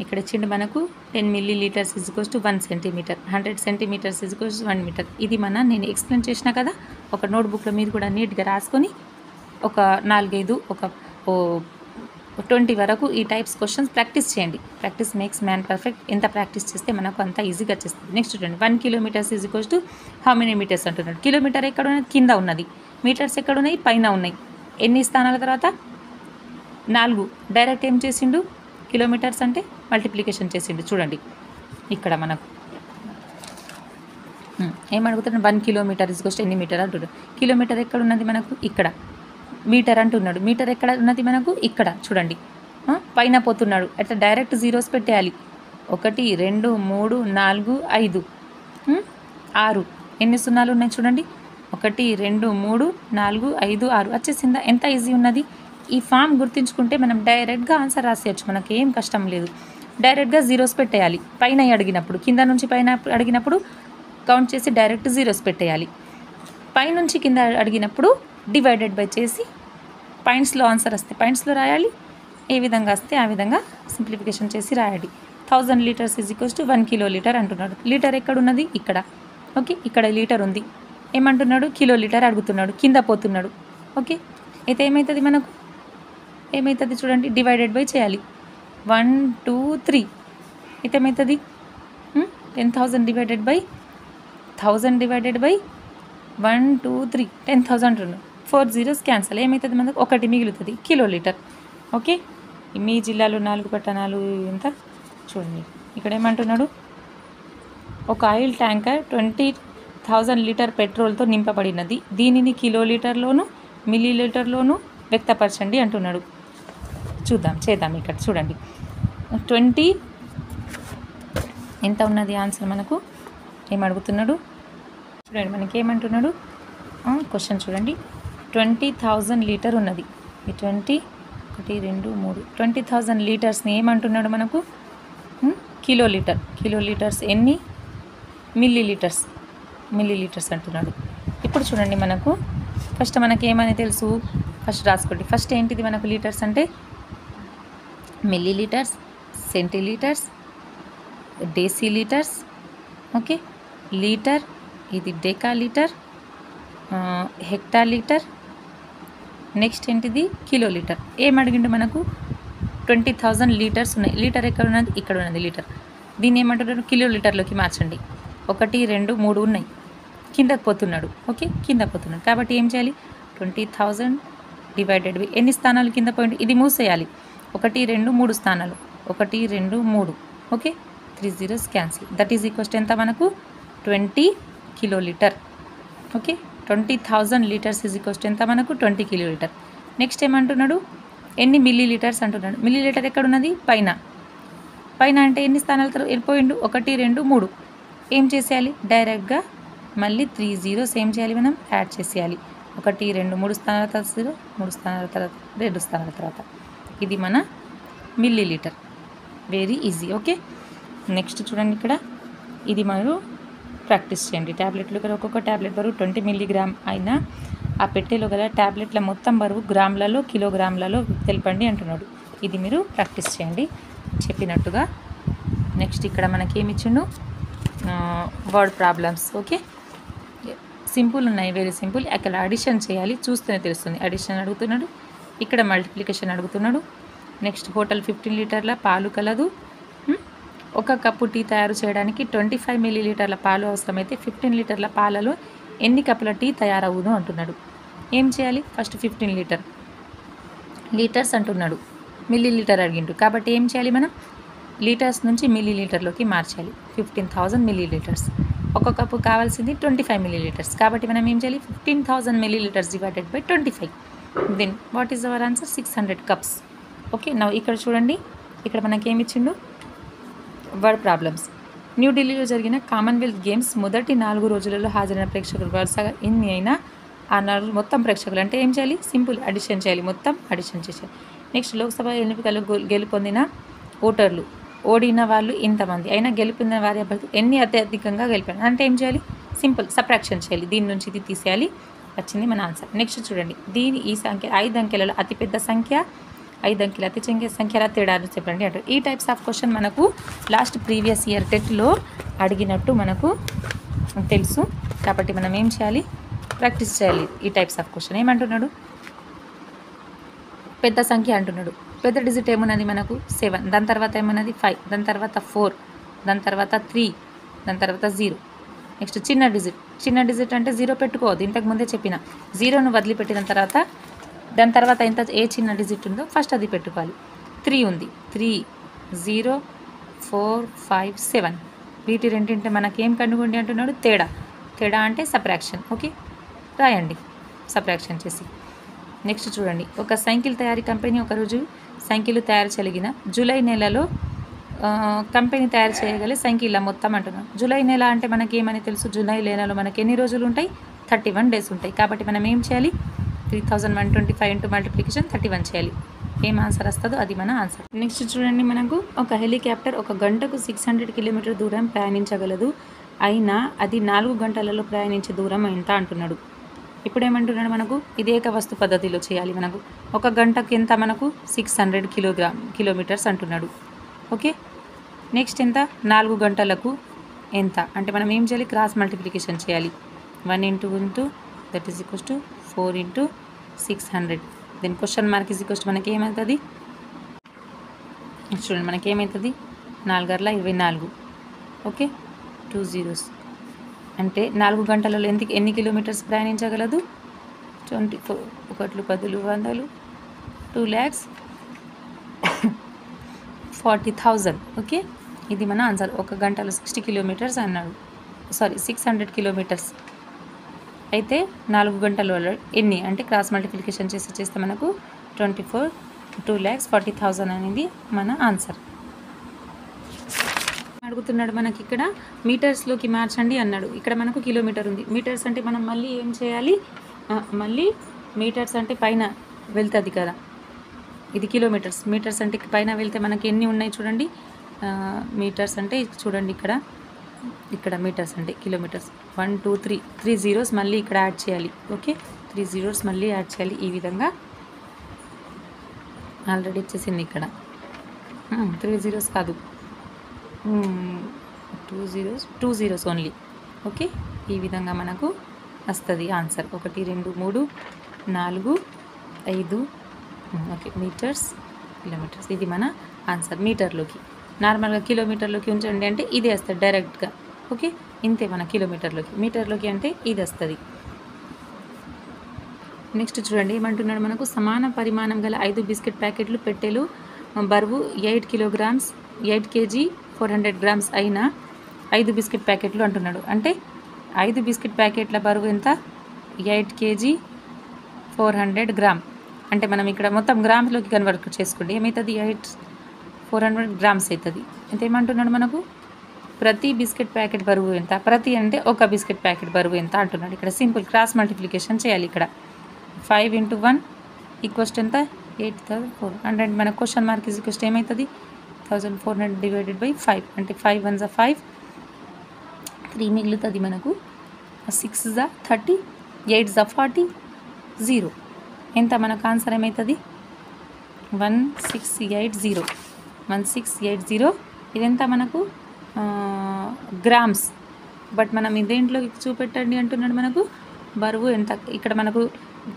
ఇక్కడ ఇచ్చిండు మనకు 10 milliliters is equals to 1 centimetre, 100 centimetres is equals to 1 metre. ఇది నేను ఎక్స్ప్లెయిన్ చేసిన కదా. ఒక నోట్బుక్లో మీరు కూడా నీట్గా రాసుకొని ఒక 4-5 ఒక 20 వరకు ఈ టైప్స్ క్వశ్చన్స్ ప్రాక్టీస్ చేయండి. Practice makes man perfect. ఎంత ప్రాక్టీస్ చేస్తే మనకు అంత ఈజీగా వచ్చేస్తుంది. నెక్స్ట్ చూడండి 1 kilometres is equals to how many metres అంటున్నాడు. కిలోమీటర్ ఎక్కడ ఉన్నది కింద ఉన్నది, మీటర్స్ ఎక్కడ ఉన్నాయి పైన ఉన్నాయి. ఎన్ని స్థానాల తర్వాత 4. డైరెక్ట్ ఏం చేసిండు కిలోమీటర్స్ అంటే మల్టిప్లికేషన్ చేసిండు. చూడండి ఇక్కడ మనకు ఏమడుగుతున్నాడు 1 కిలోమీటర్ ఈజ్ ఈక్వల్స్ టు ఎన్ని మీటర్ అంటున్నాడు. కిలోమీటర్ ఎక్కడ ఉన్నది మనకు ఇక్కడ, మీటర్ అంటున్నాడు. మీటర్ ఎక్కడ ఉన్నది మనకు ఇక్కడ. చూడండి పైన పోతున్నాడు అట్లా డైరెక్ట్ జీరోస్ పెట్టేయాలి. 1 2 3 4 5 6 ఎన్ని సున్నాలు ఉన్నాయి చూడండి. 1 2 3 4 5 6 వచ్చేసిందా. ఎంత ఈజీ ఉన్నది. ఈ ఫామ్ గుర్తుంచుకుంటే మనం డైరెక్ట్గా ఆన్సర్ రాసేయచ్చు. మనకి ఏం కష్టం లేదు. డైరెక్ట్గా జీరోస్ పెట్టేయాలి. పైన అడిగినప్పుడు కింద నుంచి పైన అడిగినప్పుడు కౌంట్ చేసి డైరెక్ట్ జీరోస్ పెట్టేయాలి. పైనుంచి కింద అడిగినప్పుడు డివైడెడ్ బై చేసి పాయింట్స్లో ఆన్సర్ వస్తే పాయింట్స్లో రాయాలి. ఏ విధంగా వస్తే ఆ విధంగా సింప్లిఫికేషన్ చేసి రాయాలి. 1000 litres is equals to 1 kilo litre అంటున్నాడు. లీటర్ ఎక్కడున్నది? ఇక్కడ. ఓకే, ఇక్కడ లీటర్ ఉంది. ఏమంటున్నాడు? కిలో లీటర్ అడుగుతున్నాడు. కింద పోతున్నాడు. ఓకే, అయితే ఏమవుతుంది మనకు? ఏమవుతుంది చూడండి, డివైడెడ్ బై చేయాలి. 1 2 3 అయితే ఏమవుతుంది? 10,000 డివైడెడ్ బై 1000 డివైడెడ్ బై 1 2 3 10,000 ఉన్నాయి. 4 జీరోస్ క్యాన్సల్. ఏమవుతుంది మనకు? ఒకటి మిగులుతుంది, కిలో లీటర్. ఓకే, మీ జిల్లాలో 4 పట్టణాలు ఎంత చూడండి. ఇక్కడ ఏమంటున్నాడు? ఒక ఆయిల్ ట్యాంకర్ 20,000 లీటర్ పెట్రోల్తో నింపబడినది. దీనిని కిలో లీటర్లోను మిల్లీ లీటర్లోను వ్యక్తపరచండి అంటున్నాడు. చేద్దాం. ఇక్కడ చూడండి, 20 ఎంత ఉన్నది ఆన్సర్ మనకు? ఏమడుగుతున్నాడు చూడండి, మనకి ఏమంటున్నాడు క్వశ్చన్ చూడండి. 20,000 లీటర్ ఉన్నది. ఈ 1 2 3 20,000 లీటర్స్ని ఏమంటున్నాడు మనకు? కిలో లీటర్స్ ఎన్ని? మిల్లీ లీటర్స్ అంటున్నాడు. ఇప్పుడు చూడండి, మనకు ఫస్ట్ మనకి ఏమని తెలుసు? ఫస్ట్ రాసుకోండి. ఫస్ట్ ఏంటిది మనకు? లీటర్స్ అంటే millilitres, centilitres, decilitres. Okay, litre ఇది decalitre, hectolitre. Next ఏంటిది? Kilolitre. ఏం అడిగిండు మనకు? 20,000 లీటర్స్ ఉన్నాయి. లీటర్ ఎక్కడ ఉన్నది? ఇక్కడ ఉన్నది లీటర్. దీన్ని ఏమంటున్నారు? కిలో లీటర్లోకి మార్చండి. 1 2 3 ఉన్నాయి. కిందకు పోతున్నాడు. ఓకే, కిందకు పోతున్నాడు కాబట్టి ఏం చేయాలి? 20,000 డివైడెడ్ బై ఎన్ని స్థానాలు కింద పోయింది? ఇది మూసేయాలి. 1 2 3 స్థానాలు. 1 2 3. Okay, 3 zeros cancel. That is equals to ఎంత మనకు? 20 kilo litre. Okay, 20,000 litres is equals to ఎంత మనకు? 20 కిలో లీటర్. నెక్స్ట్ ఏమంటున్నాడు? ఎన్ని మిల్లీ లీటర్స్ అంటున్నాడు. మిల్లీ లీటర్ ఎక్కడ ఉన్నది? పైన అంటే ఎన్ని స్థానాలు వెళ్ళిపోయిండు? 1 2 3. ఏం చేసేయాలి? డైరెక్ట్గా మళ్ళీ 3 జీరోస్ ఏం చేయాలి? మనం యాడ్ చేసేయాలి. 1 2 3 స్థానాల తర్వాత 0, 3 స్థానాల తర్వాత 2 స్థానాల తర్వాత. ఇది మన milli litre. Very easy. Okay, next చూడండి, ఇక్కడ ఇది మనం ప్రాక్టీస్ చేయండి. ట్యాబ్లెట్లు గల ఒక్కొక్క ట్యాబ్లెట్ బరువు 20 మిల్లీగ్రామ్ అయినా ఆ పెట్టెలో గల ట్యాబ్లెట్ల మొత్తం బరువు గ్రాములలో కిలోగ్రాములలో తెలపండి అంటున్నాడు. ఇది మీరు ప్రాక్టీస్ చేయండి చెప్పినట్టుగా. నెక్స్ట్ ఇక్కడ మనకి ఏమి ఇచ్చిండు? Word problems. ఓకే, సింపుల్ ఉన్నాయి, వెరీ సింపుల్. అక్కడ అడిషన్ చేయాలి, చూస్తూనే తెలుస్తుంది. అడిషన్ అడుగుతున్నాడు, ఇక్కడ మల్టిప్లికేషన్ అడుగుతున్నాడు. నెక్స్ట్ హోటల్ 15 లీటర్ల పాలు కలదు. 1 కప్పు టీ తయారు చేయడానికి 25 మిల్లీ లీటర్ల పాలు అవసరమైతే 15 లీటర్ల పాలలో ఎన్ని కప్పుల టీ తయారవును అంటున్నాడు. ఏం చేయాలి? ఫస్ట్ 15 లీటర్స్ అంటున్నాడు, మిల్లీ లీటర్ అడిగిండు కాబట్టి ఏం చేయాలి? మనం లీటర్స్ నుంచి మిల్లీ లీటర్లోకి మార్చాలి. 15,000 మిల్లీ లీటర్స్. 1 కప్పు కావాల్సింది 25 మిల్లీ లీటర్స్ కాబట్టి మనం ఏం చేయాలి? 15,000 millilitres divided by 25. Then what is our answer? 600 cups. Okay, నవ్వు ఇక్కడ చూడండి, ఇక్కడ మనకి ఏమి ఇచ్చిండు? Word problems. న్యూఢిల్లీలో జరిగిన కామన్వెల్త్ గేమ్స్ మొదటి 4 రోజులలో హాజరైన ప్రేక్షకులు వరుసగా ఎన్ని అయినా ఆ 4 మొత్తం ప్రేక్షకులు అంటే ఏం చేయాలి? సింపుల్ అడిషన్ చేయాలి, మొత్తం అడిషన్ చేయాలి. నెక్స్ట్ లోక్సభ ఎన్నికల్లో గెలుపొందిన ఓటర్లు, ఓడిన వాళ్ళు ఇంతమంది అయినా గెలుపొందిన వారి అభ్యర్థి ఎన్ని అత్యధికంగా గెలిపారు అంటే ఏం చేయాలి? సింపుల్ సబ్ట్రాక్షన్ చేయాలి. దీని నుంచి ఇది తీసేయాలి. వచ్చింది మన ఆన్సర్. నెక్స్ట్ చూడండి, ఈ సంఖ్య 5 అంకెలలో అతిపెద్ద సంఖ్య, 5 అంకెల అతి చిన్న సంఖ్యల తేడాను చెప్పండి అంటారు. ఈ టైప్స్ ఆఫ్ క్వశ్చన్ మనకు లాస్ట్ ప్రీవియస్ ఇయర్ టెట్లో అడిగినట్టు మనకు తెలుసు కాబట్టి మనం ఏం చేయాలి? ప్రాక్టీస్ చేయాలి ఈ టైప్స్ ఆఫ్ క్వశ్చన్. ఏమంటున్నాడు? పెద్ద సంఖ్య అంటున్నాడు. పెద్ద డిజిట్ ఏమున్నది మనకు? 7. దాని తర్వాత ఏమున్నది? 5. దాని తర్వాత 4. దాని తర్వాత 3. దాని తర్వాత 0. నెక్స్ట్ చిన్న డిజిట్ అంటే 0 పెట్టుకోవద్దు, ఇంతకుముందే చెప్పిన. 0ను వదిలిపెట్టిన తర్వాత దాని తర్వాత ఎంత ఏ చిన్న డిజిట్ ఉందో ఫస్ట్ అది పెట్టుకోవాలి. 3 ఉంది. 3 0 4 5 7. వీటి రెండింటి మనకేం కనుగొండి అంటున్నాడు? తేడా అంటే సబ్ట్రాక్షన్. ఓకే, రాయండి సబ్ట్రాక్షన్ చేసి. నెక్స్ట్ చూడండి, ఒక సైకిల్ తయారీ కంపెనీ ఒకరోజు సైకిళ్ళు తయారు చేయగలిగిన జూలై నెలలో కంపెనీ తయారు చేయగల సైకిళ్ళ మొత్తం అంటున్నాం. జూలై నెల అంటే మనకి ఏమని తెలుసు? జూలై నెలలో మనకి ఎన్ని రోజులు ఉంటాయి? 31 డేస్ ఉంటాయి. కాబట్టి మనం ఏం చేయాలి? 3125 ఇంటూ మల్టిప్లికేషన్ 31 చేయాలి. ఏం ఆన్సర్ వస్తుందో అది మన ఆన్సర్. నెక్స్ట్ చూడండి, మనకు ఒక హెలికాప్టర్ 1 గంటకు 600 కిలోమీటర్ దూరం ప్రయాణించగలదు, అయినా అది 4 గంటలలో ప్రయాణించే దూరం ఎంత అంటున్నాడు. ఇప్పుడు ఏమంటున్నాడు మనకు? ఇది ఏక వస్తు పద్ధతిలో చేయాలి. మనకు 1 గంటకి ఎంత? మనకు 600 కిలోమీటర్స్ అంటున్నాడు. ఓకే, నెక్స్ట్ ఎంత 4 గంటలకు ఎంత అంటే మనం ఏం చేయాలి క్రాస్ మల్టిప్లికేషన్ చేయాలి 1 that is equals to 4 × 600 then question mark is equals to మనకి ఏమవుతుంది చూడండి మనకి ఏమవుతుంది 4 × 24 ఓకే 2 zeros అంటే 4 గంటలలో ఎన్ని కిలోమీటర్స్ ప్రయాణించగలదు 24 1 10 100 2,40,000 ఓకే ఇది మన ఆన్సర్ 1 గంటలో 60 కిలోమీటర్స్ అన్నాడు సారీ 600 కిలోమీటర్స్ అయితే 4 గంటలలో ఎన్ని అంటే క్రాస్ మల్టిప్లికేషన్ చేస్తే మనకు 2,40,000 అనేది మన ఆన్సర్ అడుగుతున్నాడు మనకి ఇక్కడ మీటర్స్లోకి మార్చండి అన్నాడు ఇక్కడ మనకు కిలోమీటర్ ఉంది మీటర్స్ అంటే మనం మళ్ళీ ఏం చేయాలి మళ్ళీ మీటర్స్ అంటే పైన వెళ్తుంది కదా ఇది కిలోమీటర్స్ మీటర్స్ అంటే పైన వెళ్తే మనకి ఎన్ని ఉన్నాయి చూడండి మీటర్స్ అంటే చూడండి ఇక్కడ మీటర్స్ అంటే కిలోమీటర్స్ 1 2 3 zeros మళ్ళీ ఇక్కడ యాడ్ చేయాలి ఓకే 3 zeros మళ్ళీ యాడ్ చేయాలి ఈ విధంగా ఆల్రెడీ వచ్చేసింది ఇక్కడ 3 zeros కాదు 2 zeros ఓన్లీ ఓకే ఈ విధంగా మనకు వస్తుంది ఆన్సర్ 1 2 3 4 5 ఓకే మీటర్స్ కిలోమీటర్స్ ఇది మన ఆన్సర్ మీటర్లోకి నార్మల్గా కిలోమీటర్లోకి ఉంచండి అంటే ఇది వస్తుంది డైరెక్ట్గా ఓకే ఇంతే మన కిలోమీటర్లోకి మీటర్లోకి అంటే ఇది వస్తుంది నెక్స్ట్ చూడండి ఏమంటున్నాడు మనకు సమాన పరిమాణం గల 5 బిస్కెట్ ప్యాకెట్లు పెట్టెలు బరువు 8 kilograms 8 kg 400 grams అయిన 5 బిస్కెట్ ప్యాకెట్లు అంటున్నాడు అంటే 5 బిస్కెట్ ప్యాకెట్ల బరువు ఎంత 8 kg 400 grams అంటే మనం ఇక్కడ మొత్తం గ్రామ్స్లోకి కన్వర్ట్ చేసుకుంటే ఏమవుతుంది 400 grams అవుతుంది అయితే ఏమంటున్నాడు మనకు ప్రతి బిస్కెట్ ప్యాకెట్ బరువు ఎంత ప్రతి అంటే ఒక బిస్కెట్ ప్యాకెట్ బరువు ఎంత అంటున్నాడు ఇక్కడ సింపుల్ క్రాస్ మల్టిప్లికేషన్ చేయాలి ఇక్కడ 5 × 1 ఈక్వల్స్ ఎంత 8,400 మన క్వశ్చన్ మార్క్ ఈజ్ ఈక్వల్స్ ఏమవుతుంది 1,400 డివైడెడ్ బై 5 అంటే 5 1 5 3 మిగులుతుంది మనకు 6 30 8 40 0 ఎంత మనకు ఆన్సర్ ఏమవుతుంది 1680 ఇదెంత మనకు గ్రామ్స్ బట్ మనం ఇదేంట్లో చూపెట్టండి అంటున్నాడు మనకు బరువు ఎంత ఇక్కడ మనకు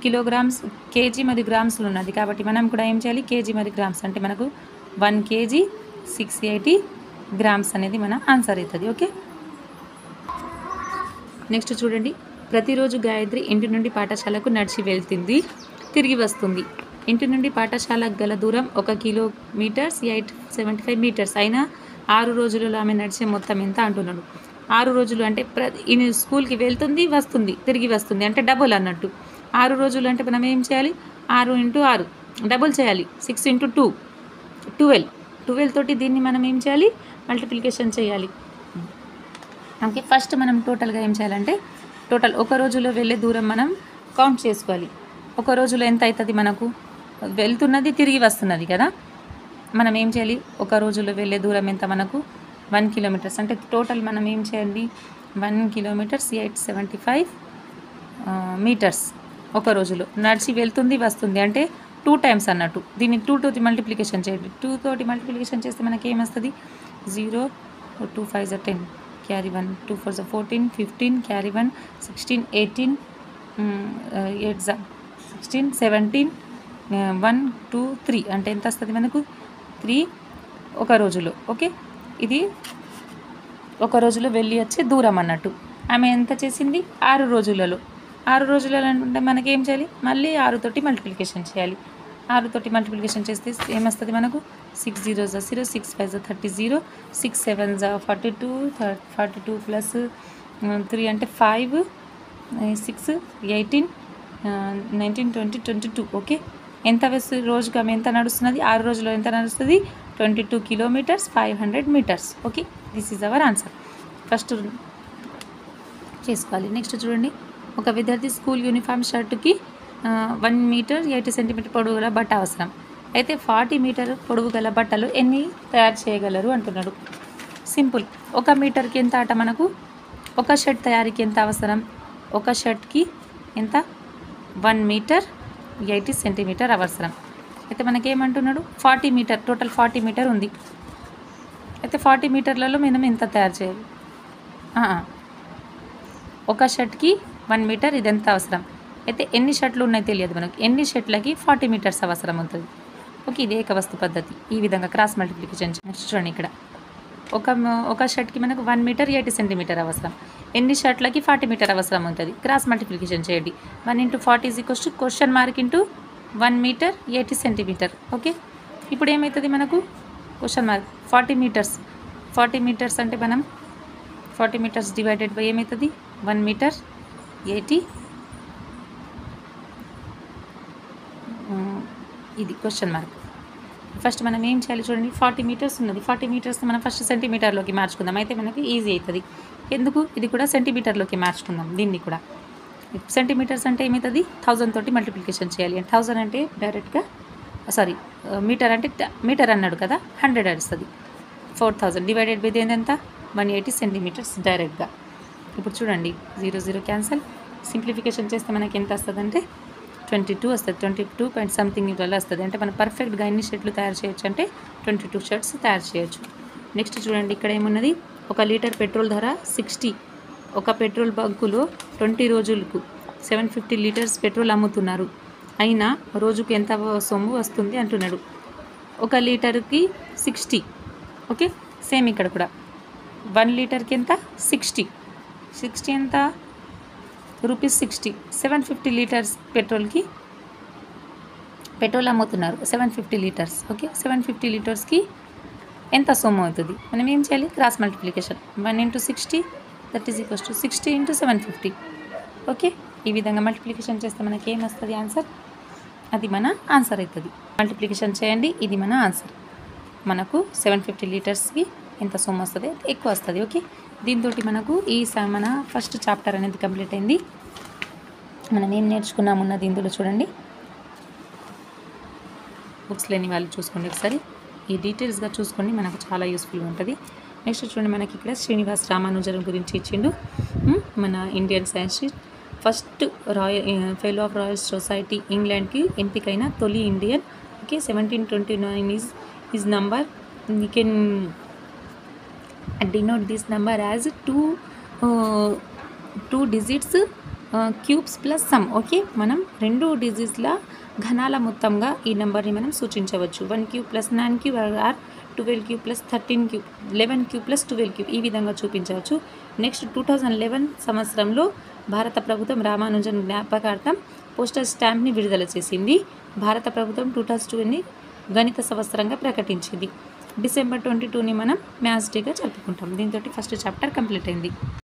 కిలోగ్రామ్స్ కేజీ మరియు గ్రామ్స్లో ఉన్నది కాబట్టి మనం కూడా ఏం చేయాలి కేజీ మరియు గ్రామ్స్ అంటే మనకు 1 kg 680 grams అనేది మన ఆన్సర్ అవుతుంది ఓకే నెక్స్ట్ చూడండి ప్రతిరోజు గాయత్రి ఇంటి నుండి పాఠశాలకు నడిచి వెళ్తుంది తిరిగి వస్తుంది ఇంటి నుండి పాఠశాలకు గల దూరం 1 kilometers 875 meters అయినా 6 రోజులలో ఆమె నడిచే మొత్తం ఎంత అంటున్నాడు 6 రోజులు అంటే స్కూల్కి వెళ్తుంది వస్తుంది తిరిగి వస్తుంది అంటే డబుల్ అన్నట్టు 6 రోజులు అంటే మనం ఏం చేయాలి 6 × 6 డబుల్ చేయాలి 6 × 2 12 తోటి దీన్ని మనం ఏం చేయాలి మల్టిప్లికేషన్ చేయాలి ఓకే ఫస్ట్ మనం టోటల్గా ఏం చేయాలంటే టోటల్ ఒక రోజులో వెళ్ళే దూరం మనం కౌంట్ చేసుకోవాలి ఒక రోజులో ఎంత అవుతుంది మనకు వెళ్తున్నది తిరిగి వస్తున్నది కదా మనం ఏం చేయాలి ఒక రోజులో వెళ్ళే దూరం ఎంత మనకు 1 kilometers అంటే టోటల్ మనం ఏం చేయాలి 1 kilometers 875 meters ఒక రోజులో నడిచి వెళ్తుంది వస్తుంది అంటే 2 times అన్నట్టు దీన్ని 2 తోటి మల్టిప్లికేషన్ చేయండి 2 తోటి మల్టిప్లికేషన్ చేస్తే మనకి ఏమొస్తుంది 0 2 5 10 క్యారీ 1 2 4 14 15 క్యారీ 1 16 18 8 16 17 1 2 3 అంటే ఎంత వస్తుంది మనకు 3 ఒక రోజులో ఓకే ఇది ఒక రోజులో వెళ్ళి వచ్చే దూరం అన్నట్టు ఆమె ఎంత చేసింది 6 రోజులలో 6 రోజులలో అంటే మనకి ఏం చేయాలి మళ్ళీ 6 తోటి మల్టిప్లికేషన్ చేయాలి 6 తోటి మల్టిప్లికేషన్ చేస్తే ఏమొస్తుంది మనకు 6 0 0 6 5 30 0 6 7 42 ప్లస్ 3 అంటే 5 6 18 19 20 22 ఓకే ఎంత వస్తుంది రోజుకి ఆమె ఎంత నడుస్తున్నది 6 రోజుల్లో ఎంత నడుస్తుంది 22 kilometers 500 meters okay this is our answer first చేసుకోవాలి నెక్స్ట్ చూడండి ఒక విద్యార్థి స్కూల్ యూనిఫామ్ షర్టుకి 1 meter 80 centimeter పొడవు గల బట్ట అవసరం అయితే 40 meter పొడవు గల బట్టలు ఎన్ని తయారు చేయగలరు అంటున్నాడు సింపుల్ 1 మీటర్కి ఎంత అట మనకు ఒక షర్ట్ తయారీకి ఎంత అవసరం ఒక షర్ట్కి ఎంత 1 meter 80 centimeter అవసరం అయితే మనకేమంటున్నాడు 40 meter టోటల్ 40 meter ఉంది అయితే 40 మీటర్లలో మనం ఎంత తయారు చేయాలి? ఒక షర్ట్కి 1 మీటర్ ఇదెంత అవసరం. అయితే ఎన్ని షర్ట్లు ఉన్నాయో తెలియదు మనకు. ఎన్ని షర్ట్లకి 40 మీటర్స్ అవసరం అవుతుంది. ఓకే, ఇది ఏకవస్తు పద్ధతి. ఈ విధంగా క్రాస్ మల్టిప్లికేషన్ చూడండి. ఇక్కడ ఒక షర్ట్కి మనకు 1 మీటర్ 80 సెంటీమీటర్ అవసరం. ఎన్ని షర్ట్లకి 40 మీటర్ అవసరం ఉంటుంది. క్రాస్ మల్టిప్లికేషన్ చేయండి. 1 × 40 = question mark into 1 metre 80 centimetre. Okay, ఇప్పుడు ఏమవుతుంది మనకు క్వశ్చన్ మార్క్ 40 మీటర్స్. 40 మీటర్స్ అంటే మనం 40 మీటర్స్ డివైడెడ్ బై ఏమవుతుంది 1 మీటర్ 80. ఇది క్వశ్చన్ మార్క్. ఫస్ట్ మనం ఏం చేయాలి చూడండి. 40 మీటర్స్ ఉన్నది. 40 మీటర్స్ మనం ఫస్ట్ సెంటీమీటర్లోకి మార్చుకుందాం. అయితే మనకి ఈజీ అవుతుంది. ఎందుకు ఇది కూడా సెంటీమీటర్లోకి మార్చుకుందాం. దీన్ని కూడా సెంటీమీటర్స్ అంటే ఏమవుతుంది 1000 తోటి మల్టిప్లికేషన్ చేయాలి. 1000 అంటే డైరెక్ట్గా మీటర్ అంటే మీటర్ అన్నాడు కదా 100 వస్తుంది. 4000 డివైడెడ్ బై ఎంత 180 సెంటీమీటర్స్ డైరెక్ట్గా. ఇప్పుడు చూడండి 0 0 క్యాన్సల్. సింప్లిఫికేషన్ చేస్తే మనకి ఎంత వస్తుంది అంటే 22 వస్తుంది. 22 పాయింట్ సంథింగ్ వల్ల వస్తుంది. అంటే మనం పర్ఫెక్ట్గా ఎన్ని షర్ట్లు తయారు చేయొచ్చు అంటే 22 షర్ట్స్ తయారు చేయొచ్చు. నెక్స్ట్ చూడండి ఇక్కడ ఏమున్నది 1 లీటర్ పెట్రోల్ ధర 60. ఒక పెట్రోల్ బంకులో 20 రోజులకు 750 లీటర్స్ పెట్రోల్ అమ్ముతున్నారు. అయినా రోజుకు ఎంత సొమ్ము వస్తుంది అంటున్నాడు. 1 లీటర్కి 60. ఓకే, సేమ్ ఇక్కడ కూడా 1 లీటర్కి ఎంత 60 ఎంత ₹60. 750 లీటర్స్ పెట్రోల్ అమ్ముతున్నారు. 750 లీటర్స్. ఓకే, 750 లీటర్స్కి ఎంత సొమ్ము అవుతుంది. మనం ఏం చేయాలి cross multiplication 1 × 60 that is equals to 60 × 750. Okay, ఈ విధంగా మల్టిప్లికేషన్ చేస్తే మనకి ఏం వస్తుంది ఆన్సర్. అది మన ఆన్సర్ అవుతుంది. మల్టిప్లికేషన్ చేయండి. ఇది మన ఆన్సర్. మనకు 750 లీటర్స్కి ఎంత సొమ్ము వస్తుంది ఎక్కువ వస్తుంది. ఓకే, దీంతో మనకు మన ఫస్ట్ చాప్టర్ అనేది కంప్లీట్ అయింది. మనం ఏం నేర్చుకున్నామున్న దీంట్లో చూడండి. బుక్స్ లేని వాళ్ళు చూసుకోండి ఒకసారి. ఈ డీటెయిల్స్గా చూసుకోండి, మనకు చాలా యూస్ఫుల్గా ఉంటుంది. నెక్స్ట్ చూడండి మనకి ఇక్కడ శ్రీనివాస్ రామానుజన్ గురించి ఇచ్చిండు. మన Indian scientist, first fellow of royal society ఇంగ్లాండ్కి ఎంపికైన తొలి Indian. Okay, 1729 is number. You can denote this number as 2 digits cubes plus sum. Okay, మనం 2 డిజిట్స్ల ఘనాల మొత్తంగా ఈ నెంబర్ని మనం సూచించవచ్చు. 1 cube plus 9 cube or 12 cube plus 13 cube 11 cube plus 12 cube ఈ విధంగా చూపించవచ్చు. నెక్స్ట్ 2011 సంవత్సరంలో భారత ప్రభుత్వం రామానుజన్ జ్ఞాపకార్థం పోస్టల్ స్టాంప్ని విడుదల చేసింది. భారత ప్రభుత్వం 2002ని గణిత సంవత్సరంగా ప్రకటించింది. డిసెంబర్ 22ని మనం మ్యాథ్స్ డేగా జరుపుకుంటాం. దీంతో ఫస్ట్ చాప్టర్ కంప్లీట్ అయింది.